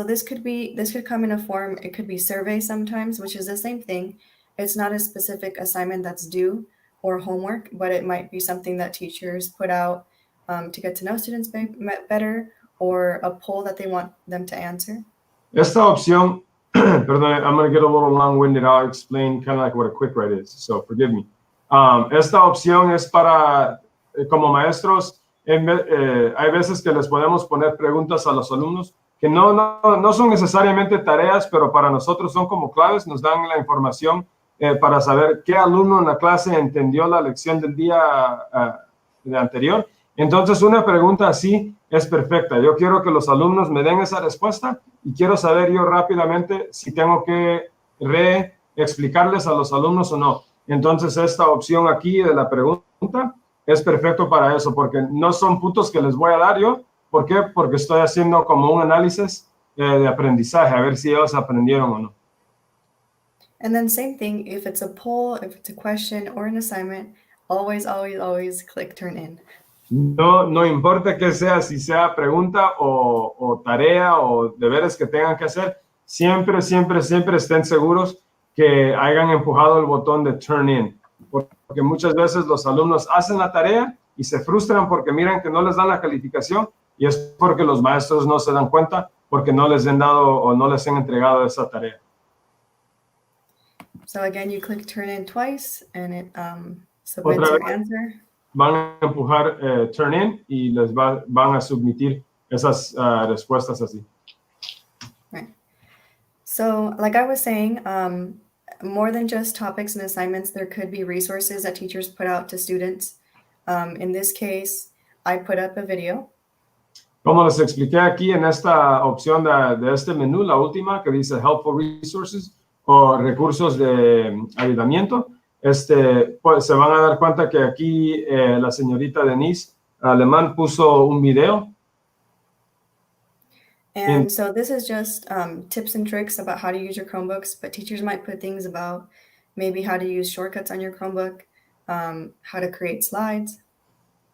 this could come in a form. It could be survey sometimes, which is the same thing. It's not a specific assignment that's due or homework, but it might be something that teachers put out to get to know students better, or a poll that they want them to answer. Esta opción, perdón, I'm going to get a little long-winded. I'll explain kind of like what a quick write is, so forgive me. Esta opción es para, como maestros, hay veces que les podemos poner preguntas a los alumnos que no son necesariamente tareas, pero para nosotros son como claves, nos dan la información para saber qué alumno en la clase entendió la lección del día anterior. Entonces, una pregunta así es perfecta. Yo quiero que los alumnos me den esa respuesta y quiero saber yo rápidamente si tengo que explicarles a los alumnos o no. Entonces, esta opción aquí de la pregunta es perfecto para eso, porque no son puntos que les voy a dar yo. ¿Por qué? Porque estoy haciendo como un análisis de aprendizaje, a ver si ellos aprendieron o no. And then same thing, if it's a poll, if it's a question or an assignment, always click turn in. No importa que sea, si sea pregunta o tarea o deberes que tengan que hacer, siempre estén seguros que hayan empujado el botón de turn in. Porque muchas veces los alumnos hacen la tarea y se frustran porque miran que no les dan la calificación, y es porque los maestros no se dan cuenta porque no les han dado o no les han entregado esa tarea. So again, you click turn in twice and it submits your answer. Van a empujar turn in y les van a submitir esas respuestas así. Right. So like I was saying, more than just topics and assignments, there could be resources that teachers put out to students. In this case, I put up a video. Como les expliqué aquí en esta opción de este menú, la última que dice Helpful Resources o recursos de ayudamiento, pues, se van a dar cuenta que aquí la señorita Denise Alemán puso un video. And so this is just tips and tricks about how to use your Chromebooks, but teachers might put things about maybe how to use shortcuts on your Chromebook, how to create slides.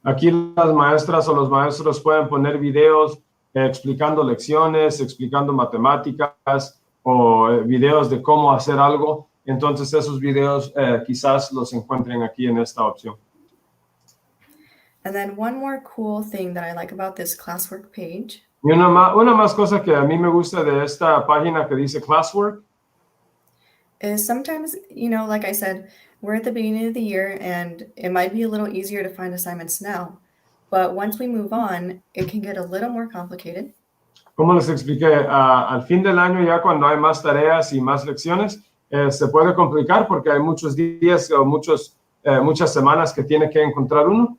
Aquí las maestras o los maestros pueden poner videos explicando lecciones, explicando matemáticas o videos de cómo hacer algo. Entonces esos videos quizás los encuentren aquí en esta opción. And then one more cool thing that I like about this classwork page Y una más cosa que a mí me gusta de esta página que dice Classwork is sometimes, you know, like I said, we're at the beginning of the year and it might be a little easier to find assignments now. But once we move on, it can get a little more complicated. Como les expliqué, al fin del año ya cuando hay más tareas y más lecciones, se puede complicar porque hay muchos días o muchas semanas que tiene que encontrar uno.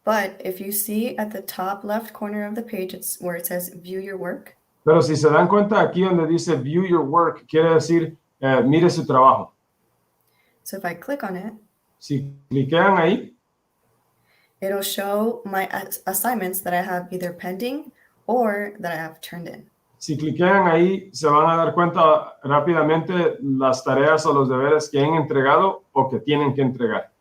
But if you see at the top left corner of the page, it's where it says view your work. Pero si se dan cuenta aquí donde dice View Your Work, quiere decir mire su trabajo. So if I click on it, Si cliquean ahí, it'll show my assignments that I have either pending or that I have turned in. si cliquean ahí, se van a dar cuenta rápidamente las tareas o los deberes que han entregado o que tienen que entregar.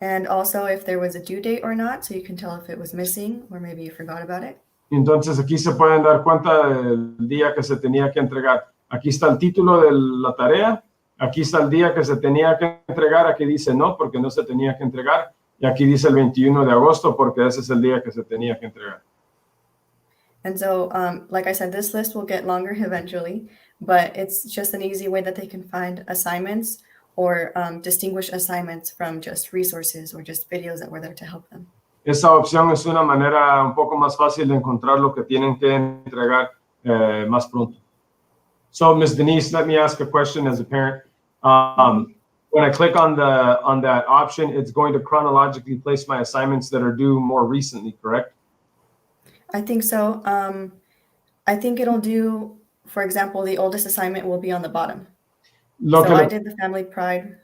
And also if there was a due date or not, so you can tell if it was missing or maybe you forgot about it. Entonces aquí se pueden dar cuenta del día que se tenía que entregar. Aquí está el título de la tarea, aquí está el día que se tenía que entregar, aquí dice no porque no se tenía que entregar y aquí dice el 21 de agosto porque ese es el día que se tenía que entregar. And so, like I said, this list will get longer eventually, but it's just an easy way that they can find assignments or distinguish assignments from just resources or just videos that were there to help them. Esa opción es una manera un poco más fácil de encontrar lo que tienen que entregar más pronto. So, Ms. Denise, let me ask a question as a parent. When I click on that option, it's going to chronologically place my assignments that are due more recently, correct? I think so. I think it'll do, for example, the oldest assignment will be on the bottom. Lo So que I le- did the Family Pride.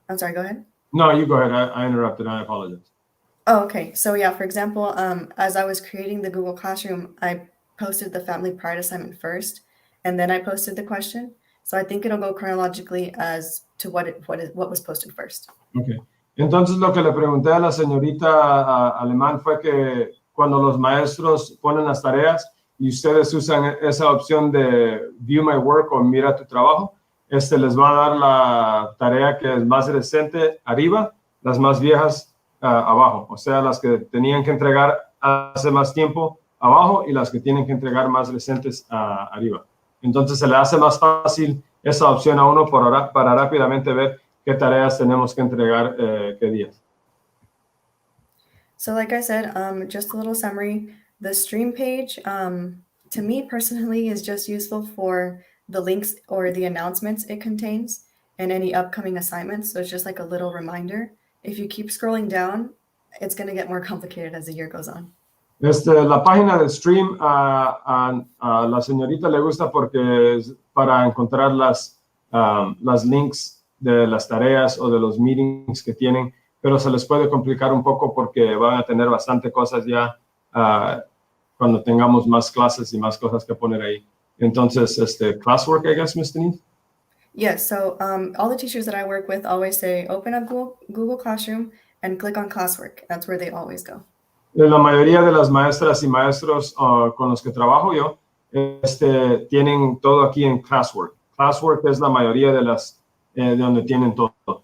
I'm sorry, go ahead. No, you go ahead. I interrupted. I apologize. Oh, okay. So yeah, for example, as I was creating the Google Classroom, I posted the Family Pride assignment first, and then I posted the question. So I think it'll go chronologically as to what was posted first. Okay. Entonces, lo que le pregunté a la señorita Alemán fue que cuando los maestros ponen las tareas y ustedes usan esa opción de View My Work o Mira tu trabajo, les va a dar la tarea que es más reciente arriba, las más viejas abajo. O sea, las que tenían que entregar hace más tiempo abajo y las que tienen que entregar más recientes arriba. Entonces, se le hace más fácil esa opción a uno para rápidamente ver qué tareas tenemos que entregar qué días. So like I said, just a little summary. The stream page, to me personally, is just useful for the links or the announcements it contains and any upcoming assignments. So it's just like a little reminder. If you keep scrolling down, it's going to get more complicated as the year goes on. La página de Stream a la señorita le gusta porque es para encontrar las links de las tareas o de los meetings que tienen, pero se les puede complicar un poco porque van a tener bastante cosas ya cuando tengamos más clases y más cosas que poner ahí. Entonces, classwork, I guess, Ms. Denise? Yes, so all the teachers that I work with always say, open up Google Classroom and click on classwork. That's where they always go. La mayoría de las maestras y maestros con los que trabajo yo tienen todo aquí en Classwork. Classwork es la mayoría de las de donde tienen todo.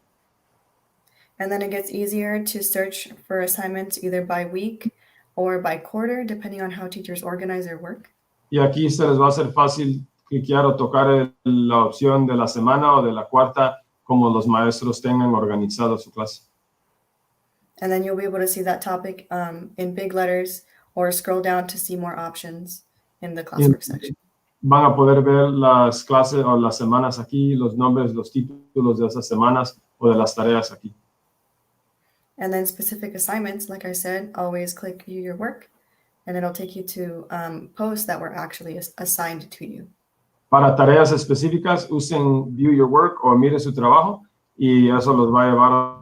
And then it gets easier to search for assignments either by week or by quarter, depending on how teachers organize their work. Y aquí se les va a hacer fácil cliquear o tocar la opción de la semana o de la cuarta, como los maestros tengan organizado su clase. And then you'll be able to see that topic in big letters or scroll down to see more options in the classwork section. Van a poder ver las clases o las semanas aquí, los nombres, los títulos de esas semanas o de las tareas aquí. And then specific assignments, like I said, always click view your work and it'll take you to posts that were actually assigned to you. Para tareas específicas, usen View Your Work o Mire su trabajo y eso los va a llevar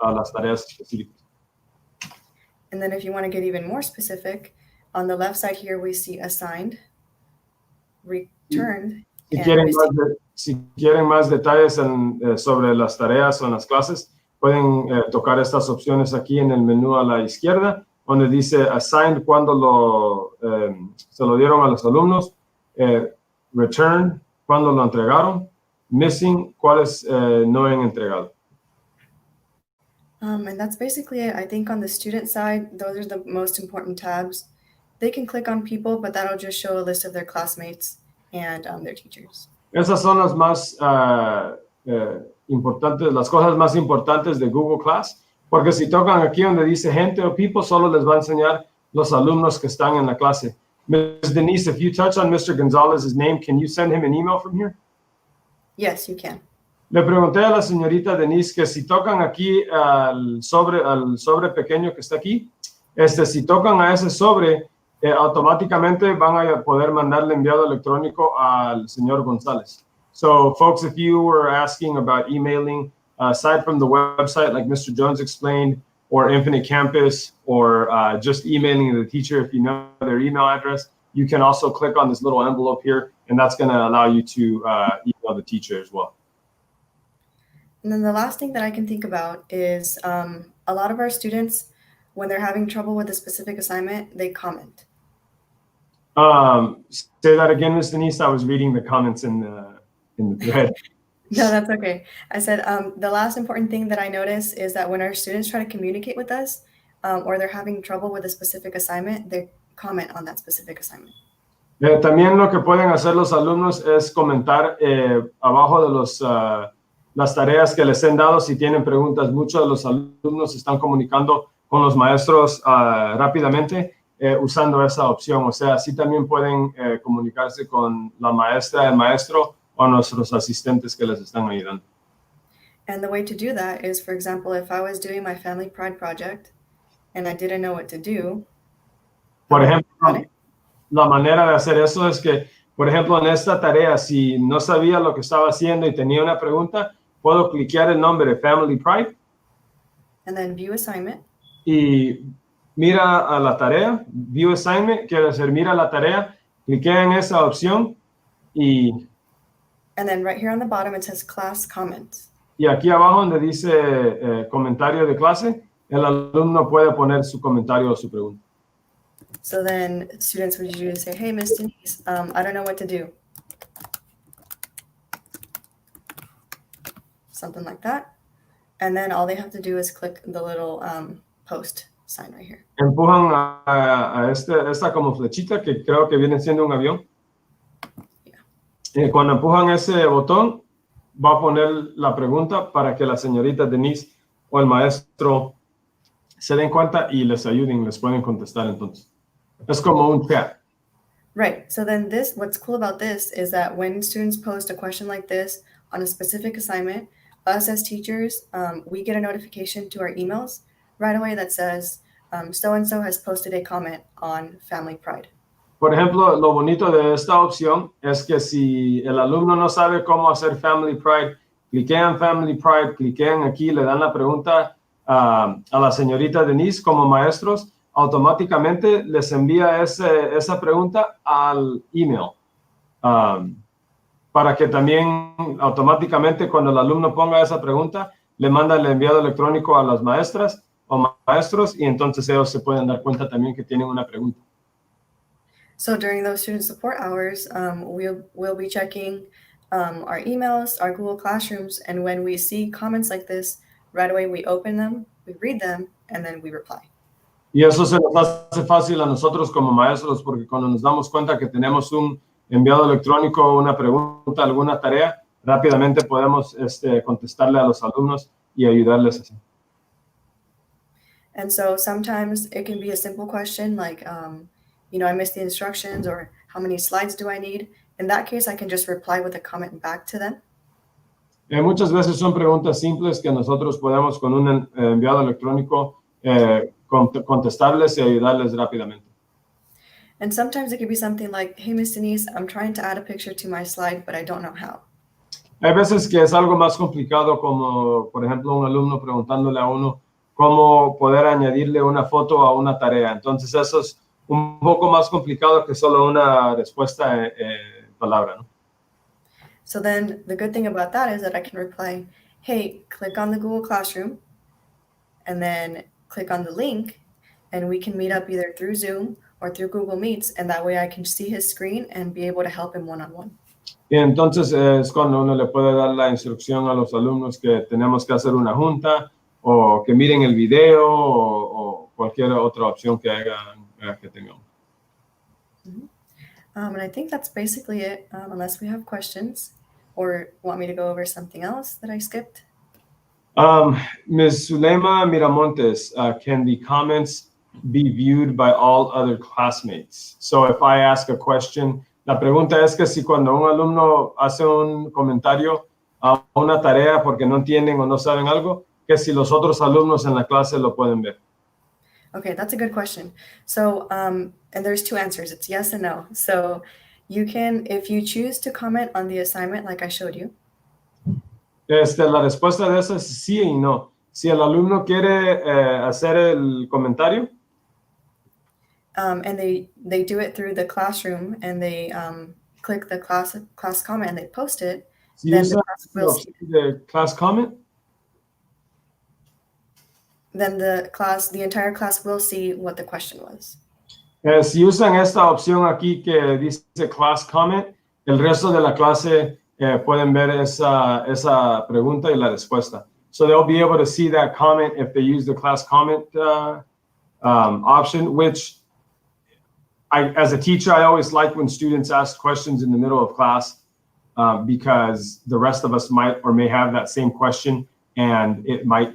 a las tareas específicas. And then if you want to get even more specific, on the left side here, we see assigned, returned. Si quieren más detalles sobre las tareas o en las clases, pueden tocar estas opciones aquí en el menú a la izquierda, donde dice assigned cuando se lo dieron a los alumnos, return cuando lo entregaron, missing cuáles no han entregado. And that's basically it. I think on the student side, those are the most important tabs. They can click on people, but that'll just show a list of their classmates and their teachers. Esas son las más importantes, las cosas más importantes de Google Class, porque si tocan aquí donde dice gente o people, solo les va a enseñar los alumnos que están en la clase. Ms. Denise, if you touch on Mr. Gonzalez's name, can you send him an email from here? Yes, you can. Le pregunté a la señorita Denise que si tocan aquí al sobre pequeño que está aquí, si tocan a ese sobre, automáticamente van a poder mandarle enviado electrónico al señor González. So, folks, if you were asking about emailing, aside from the website, like Mr. Jones explained, or Infinite Campus, or just emailing the teacher if you know their email address, you can also click on this little envelope here, and that's going to allow you to email the teacher as well. And then the last thing that I can think about is a lot of our students, when they're having trouble with a specific assignment, they comment. Say that again, Ms. Denise. I was reading the comments in the thread. No, that's okay. I said the last important thing that I notice is that when our students try to communicate with us or they're having trouble with a specific assignment, they comment on that specific assignment. También lo que pueden hacer los alumnos es comentar abajo de las tareas que les han dado si tienen preguntas. Muchos de los alumnos están comunicando con los maestros rápidamente usando esa opción. O sea, sí también pueden comunicarse con la maestra, el maestro o nuestros asistentes que les están ayudando. And the way to do that is, for example, if I was doing my Family Pride project and I didn't know what to do. Por ejemplo, la manera de hacer eso es que, por ejemplo, en esta tarea, si no sabía lo que estaba haciendo y tenía una pregunta, puedo cliquear el nombre de Family Pride. And then view assignment. Y mira a la tarea, view assignment, quiere decir mira la tarea, cliquea en esa opción y... And then right here on the bottom it says class comments. Y aquí abajo donde dice comentario de clase, el alumno puede poner su comentario o su pregunta. So then students would usually say, hey, Ms. Denise, I don't know what to do. Something like that. And then all they have to do is click the little post sign right here. Empujan a esta como flechita que creo que viene siendo un avión. Cuando empujan ese botón, va a poner la pregunta para que la señorita Denise o el maestro se den cuenta y les ayuden, les pueden contestar entonces. Es como un chat. Right. So then what's cool about this is that when students post a question like this on a specific assignment, us as teachers, we get a notification to our emails right away that says, so-and-so has posted a comment on Family Pride. Por ejemplo, lo bonito de esta opción es que si el alumno no sabe cómo hacer Family Pride, cliquean Family Pride, cliquean aquí, le dan la pregunta a la señorita Denise como maestros, automáticamente les envía esa pregunta al email. Para que también automáticamente cuando el alumno ponga esa pregunta, le manda el enviado electrónico a las maestras o maestros y entonces ellos se pueden dar cuenta también que tienen una pregunta. So during those student support hours, we'll be checking our emails, our Google Classrooms, and when we see comments like this, right away we open them, we read them, and then we reply. Y eso se nos hace fácil a nosotros como maestros porque cuando nos damos cuenta que tenemos un enviado electrónico, una pregunta, alguna tarea, rápidamente podemos contestarle a los alumnos y ayudarles así. And so sometimes it can be a simple question like, I missed the instructions or how many slides do I need? In that case, I can just reply with a comment back to them. Muchas veces son preguntas simples que nosotros podemos con un enviado electrónico contestarles y ayudarles rápidamente. And sometimes it could be something like, hey, Miss Denise, I'm trying to add a picture to my slide, but I don't know how. Hay veces que es algo más complicado, como por ejemplo un alumno preguntándole a uno cómo poder añadirle una foto a una tarea. Entonces eso es un poco más complicado que solo una respuesta en palabra, ¿no? So then the good thing about that is that I can reply, hey, click on the Google Classroom and then click on the link and we can meet up either through Zoom or through Google Meets, and that way I can see his screen and be able to help him one-on-one. Y entonces es cuando uno le puede dar la instrucción a los alumnos que tenemos que hacer una junta o que miren el video o cualquier otra opción que hagan que tengamos. And I think that's basically it, unless we have questions or want me to go over something else that I skipped. Ms. Zulema Miramontes, can the comments be viewed by all other classmates? So if I ask a question, la pregunta es que si cuando un alumno hace un comentario a una tarea porque no entienden o no saben algo, que si los otros alumnos en la clase lo pueden ver. Okay, that's a good question. So, and there's two answers. It's yes and no. So you can, if you choose to comment on the assignment like I showed you. La respuesta de esa es sí y no. Si el alumno quiere hacer el comentario, and they do it through the classroom and they click the class comment and they post it, si then usa the class will la see, opción de class comment, then the entire class will see what the question was. si usan esta opción aquí que dice class comment, el resto de la clase pueden ver esa pregunta y la respuesta. So they'll be able to see that comment if they use the class comment option, which as a teacher, I always like when students ask questions in the middle of class because the rest of us might or may have that same question, and it might,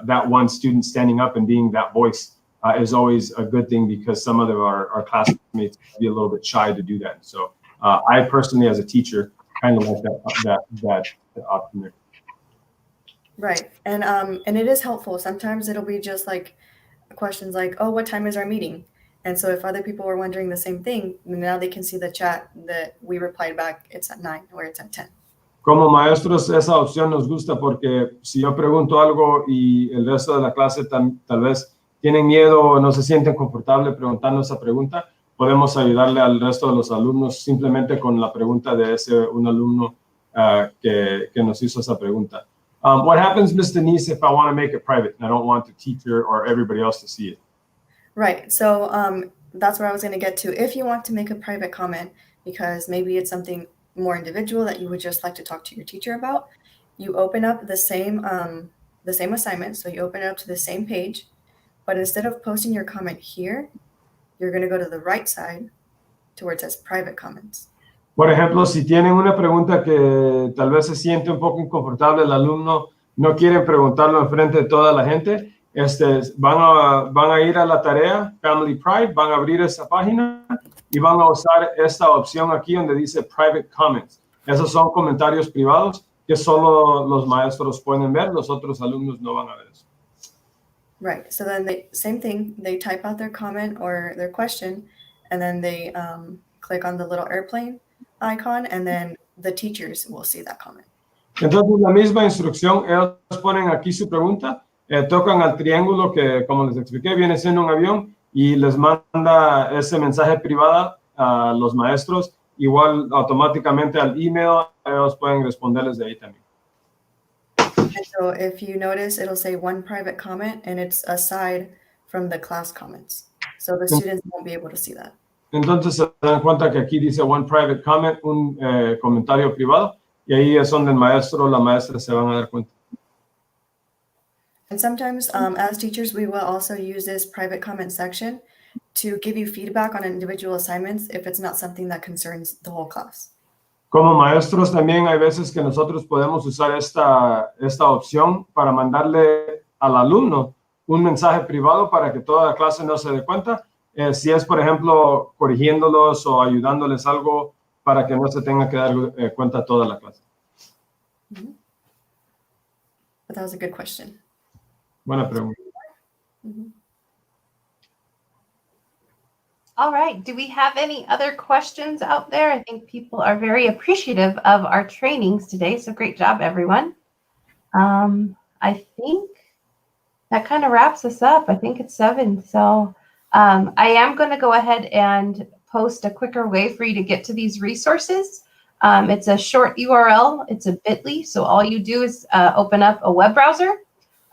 that one student standing up and being that voice is always a good thing because some of our classmates be a little bit shy to do that. So I personally, as a teacher, kind of like that option there. Right, and it is helpful. Sometimes it'll be just like questions like, oh, what time is our meeting? And so if other people were wondering the same thing, now they can see the chat that we replied back, it's at 9 or it's at 10. Como maestros, esa opción nos gusta porque si yo pregunto algo y el resto de la clase tal vez tienen miedo o no se sienten confortables preguntando esa pregunta, podemos ayudarle al resto de los alumnos simplemente con la pregunta de un alumno que nos hizo esa pregunta. What happens, Ms. Denise, if I want to make it private and I don't want the teacher or everybody else to see it? Right, so that's where I was going to get to. If you want to make a private comment, because maybe it's something more individual that you would just like to talk to your teacher about, you open up the same assignment. So you open it up to the same page, but instead of posting your comment here, you're going to go to the right side to where it says private comments. Por ejemplo, si tienen una pregunta que tal vez se siente un poco inconfortable el alumno, no quieren preguntarlo enfrente de toda la gente, van a ir a la tarea Family Pride, van a abrir esa página y van a usar esta opción aquí donde dice Private Comments. Esos son comentarios privados que solo los maestros pueden ver, los otros alumnos no van a ver eso. Right, so then same thing, they type out their comment or their question, and then they click on the little airplane icon, and then the teachers will see that comment. Entonces, la misma instrucción, ellos ponen aquí su pregunta, tocan al triángulo que, como les expliqué, viene siendo un avión y les manda ese mensaje privado a los maestros. Igual, automáticamente al email, ellos pueden responderles de ahí también. And so if you notice, it'll say one private comment, and it's aside from the class comments. So the students won't be able to see that. Entonces, se dan cuenta que aquí dice one private comment, un comentario privado, y ahí es donde el maestro o la maestra se van a dar cuenta. And sometimes, as teachers, we will also use this private comment section to give you feedback on individual assignments if it's not something that concerns the whole class. Como maestros también hay veces que nosotros podemos usar esta opción para mandarle al alumno un mensaje privado para que toda la clase no se dé cuenta. Si es, por ejemplo, corrigiéndolos o ayudándoles algo para que no se tenga que dar cuenta toda la clase. But that was a good question. Buena pregunta. Mhm. All right. Do we have any other questions out there? I think people are very appreciative of our trainings today. So great job, everyone. I think that kind of wraps us up. I think it's 7. So I am going to go ahead and post a quicker way for you to get to these resources. It's a short URL. It's a bit.ly. So all you do is open up a web browser,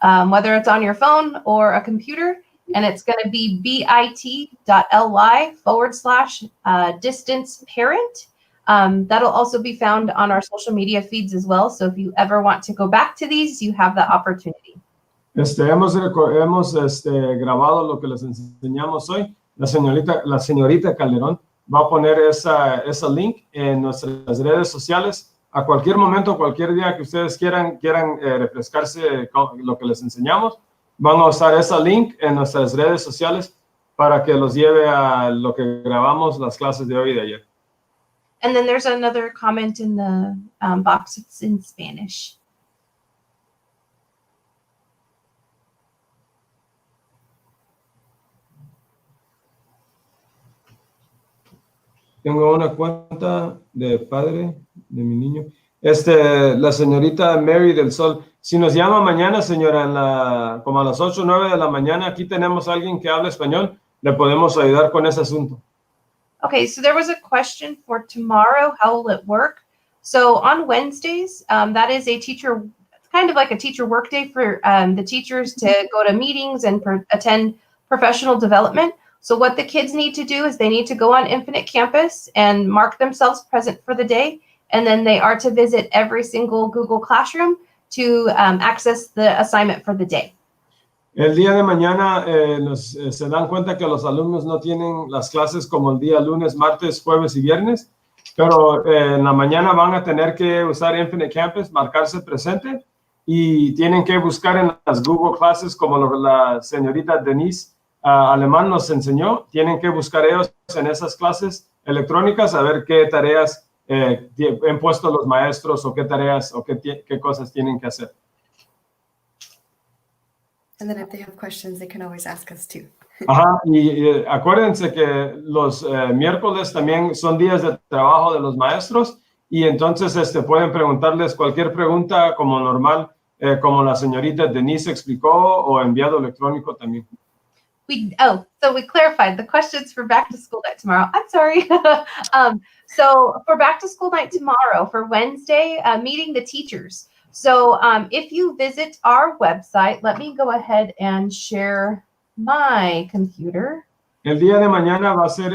whether it's on your phone or a computer, and it's going to be bit.ly/distance parent. That'll also be found on our social media feeds as well. So if you ever want to go back to these, you have that opportunity. Hemos grabado lo que les enseñamos hoy. La señorita Calderón va a poner esa link en nuestras redes sociales. A cualquier momento, cualquier día que ustedes quieran refrescarse con lo que les enseñamos, van a usar esa link en nuestras redes sociales para que los lleve a lo que grabamos las clases de hoy y de ayer. And then there's another comment in the box. It's in Spanish. Tengo una cuenta de padre de mi niño. La señorita Mary del Sol. Si nos llama mañana, señora, como a las 8 o 9 de la mañana, aquí tenemos a alguien que habla español. Le podemos ayudar con ese asunto. Okay, so there was a question for tomorrow. How will it work? So on Wednesdays, that is a teacher, kind of like a teacher work day for the teachers to go to meetings and attend professional development. So what the kids need to do is they need to go on Infinite Campus and mark themselves present for the day. And then they are to visit every single Google Classroom to access the assignment for the day. El día de mañana se dan cuenta que los alumnos no tienen las clases como el día lunes, martes, jueves y viernes, pero en la mañana van a tener que usar Infinite Campus, marcarse presente y tienen que buscar en las Google Classes como la señorita Denise Alemán nos enseñó. Tienen que buscar ellos en esas clases electrónicas a ver qué tareas han puesto los maestros o qué tareas o qué cosas tienen que hacer. And then if they have questions, they can always ask us too. Ajá, y acuérdense que los miércoles también son días de trabajo de los maestros y entonces pueden preguntarles cualquier pregunta como normal, como la señorita Denise explicó, o enviado electrónico también. So we clarified the questions for back to school night tomorrow. I'm sorry. So for back to school night tomorrow, for Wednesday, meeting the teachers. So if you visit our website, let me go ahead and share my computer. El día de mañana va a ser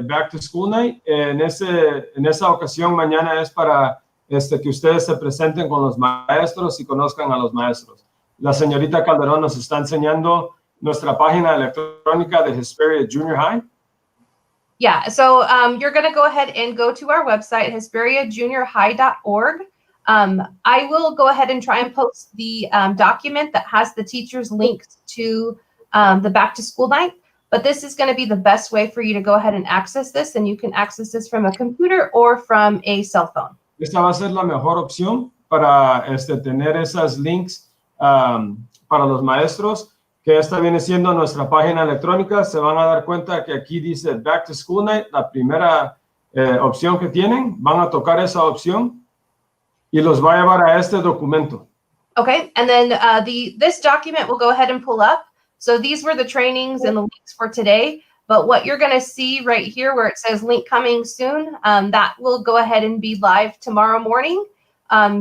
back to school night. En esa ocasión mañana es para que ustedes se presenten con los maestros y conozcan a los maestros. La señorita Calderón nos está enseñando nuestra página electrónica de Hesperia Junior High. Yeah, so you're going to go ahead and go to our website, hesperiajuniorhigh.org. I will go ahead and try and post the document that has the teachers' links to the back to school night. But this is going to be the best way for you to go ahead and access this. And you can access this from a computer or from a cell phone. Esta va a ser la mejor opción para tener esas links para los maestros, que esta viene siendo nuestra página electrónica. Se van a dar cuenta que aquí dice Back to School Night, la primera opción que tienen. Van a tocar esa opción y los va a llevar a este documento. Okay, and then this document will go ahead and pull up. So these were the trainings and the links for today. But what you're going to see right here where it says link coming soon, that will go ahead and be live tomorrow morning.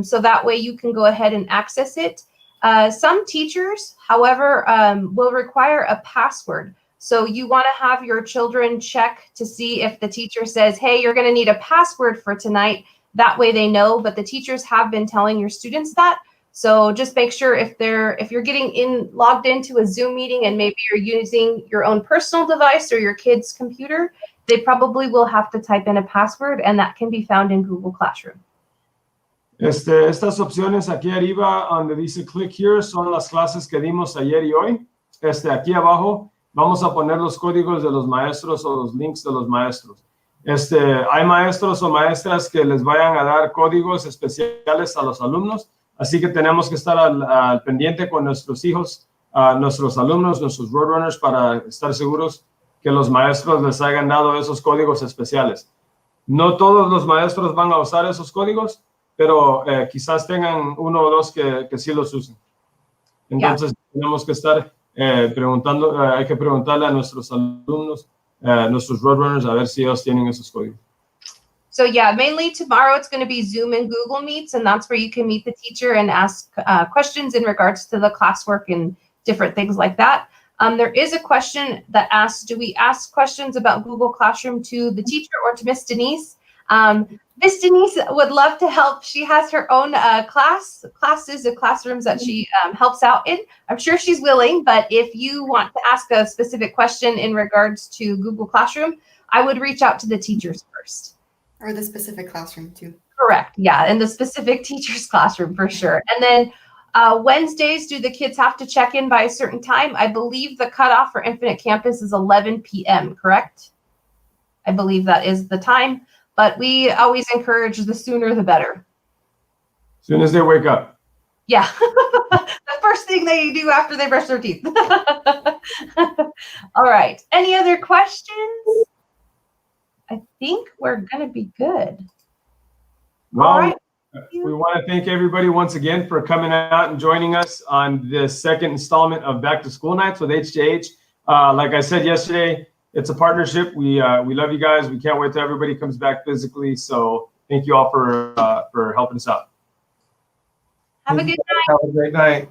So that way you can go ahead and access it. Some teachers, however, will require a password. So you want to have your children check to see if the teacher says, hey, you're going to need a password for tonight. That way they know, but the teachers have been telling your students that. So just make sure if you're getting logged into a Zoom meeting and maybe you're using your own personal device or your kid's computer, they probably will have to type in a password, and that can be found in Google Classroom. Estas opciones aquí arriba donde dice click here son las clases que dimos ayer y hoy. Aquí abajo vamos a poner los códigos de los maestros o los links de los maestros. Hay maestros o maestras que les vayan a dar códigos especiales a los alumnos, así que tenemos que estar al pendiente con nuestros hijos, nuestros alumnos, nuestros Roadrunners, para estar seguros que los maestros les hayan dado esos códigos especiales. No todos los maestros van a usar esos códigos, pero quizás tengan uno o dos que sí los usen. Entonces, tenemos que estar preguntando, hay que preguntarle a nuestros alumnos, nuestros Roadrunners, a ver si ellos tienen esos códigos. So yeah, mainly tomorrow it's going to be Zoom and Google Meets, and that's where you can meet the teacher and ask questions in regards to the classwork and different things like that. There is a question that asks, do we ask questions about Google Classroom to the teacher or to Miss Denise? Miss Denise would love to help. She has her own classes and classrooms that she helps out in. I'm sure she's willing, but if you want to ask a specific question in regards to Google Classroom, I would reach out to the teachers first. Or the specific classroom too. Correct. Yeah, in the specific teacher's classroom for sure. And then Wednesdays, do the kids have to check in by a certain time? I believe the cutoff for Infinite Campus is 11 p.m., correct? I believe that is the time, but we always encourage the sooner the better. As soon as they wake up. Yeah, the first thing they do after they brush their teeth. All right. Any other questions? I think we're going to be good. Well, All right. we want to thank everybody once again for coming out and joining us on the second installment of Back to School Nights with HJH. Like I said yesterday, it's a partnership. We love you guys. We can't wait till everybody comes back physically. So thank you all for helping us out. Have a good night. Have a great night.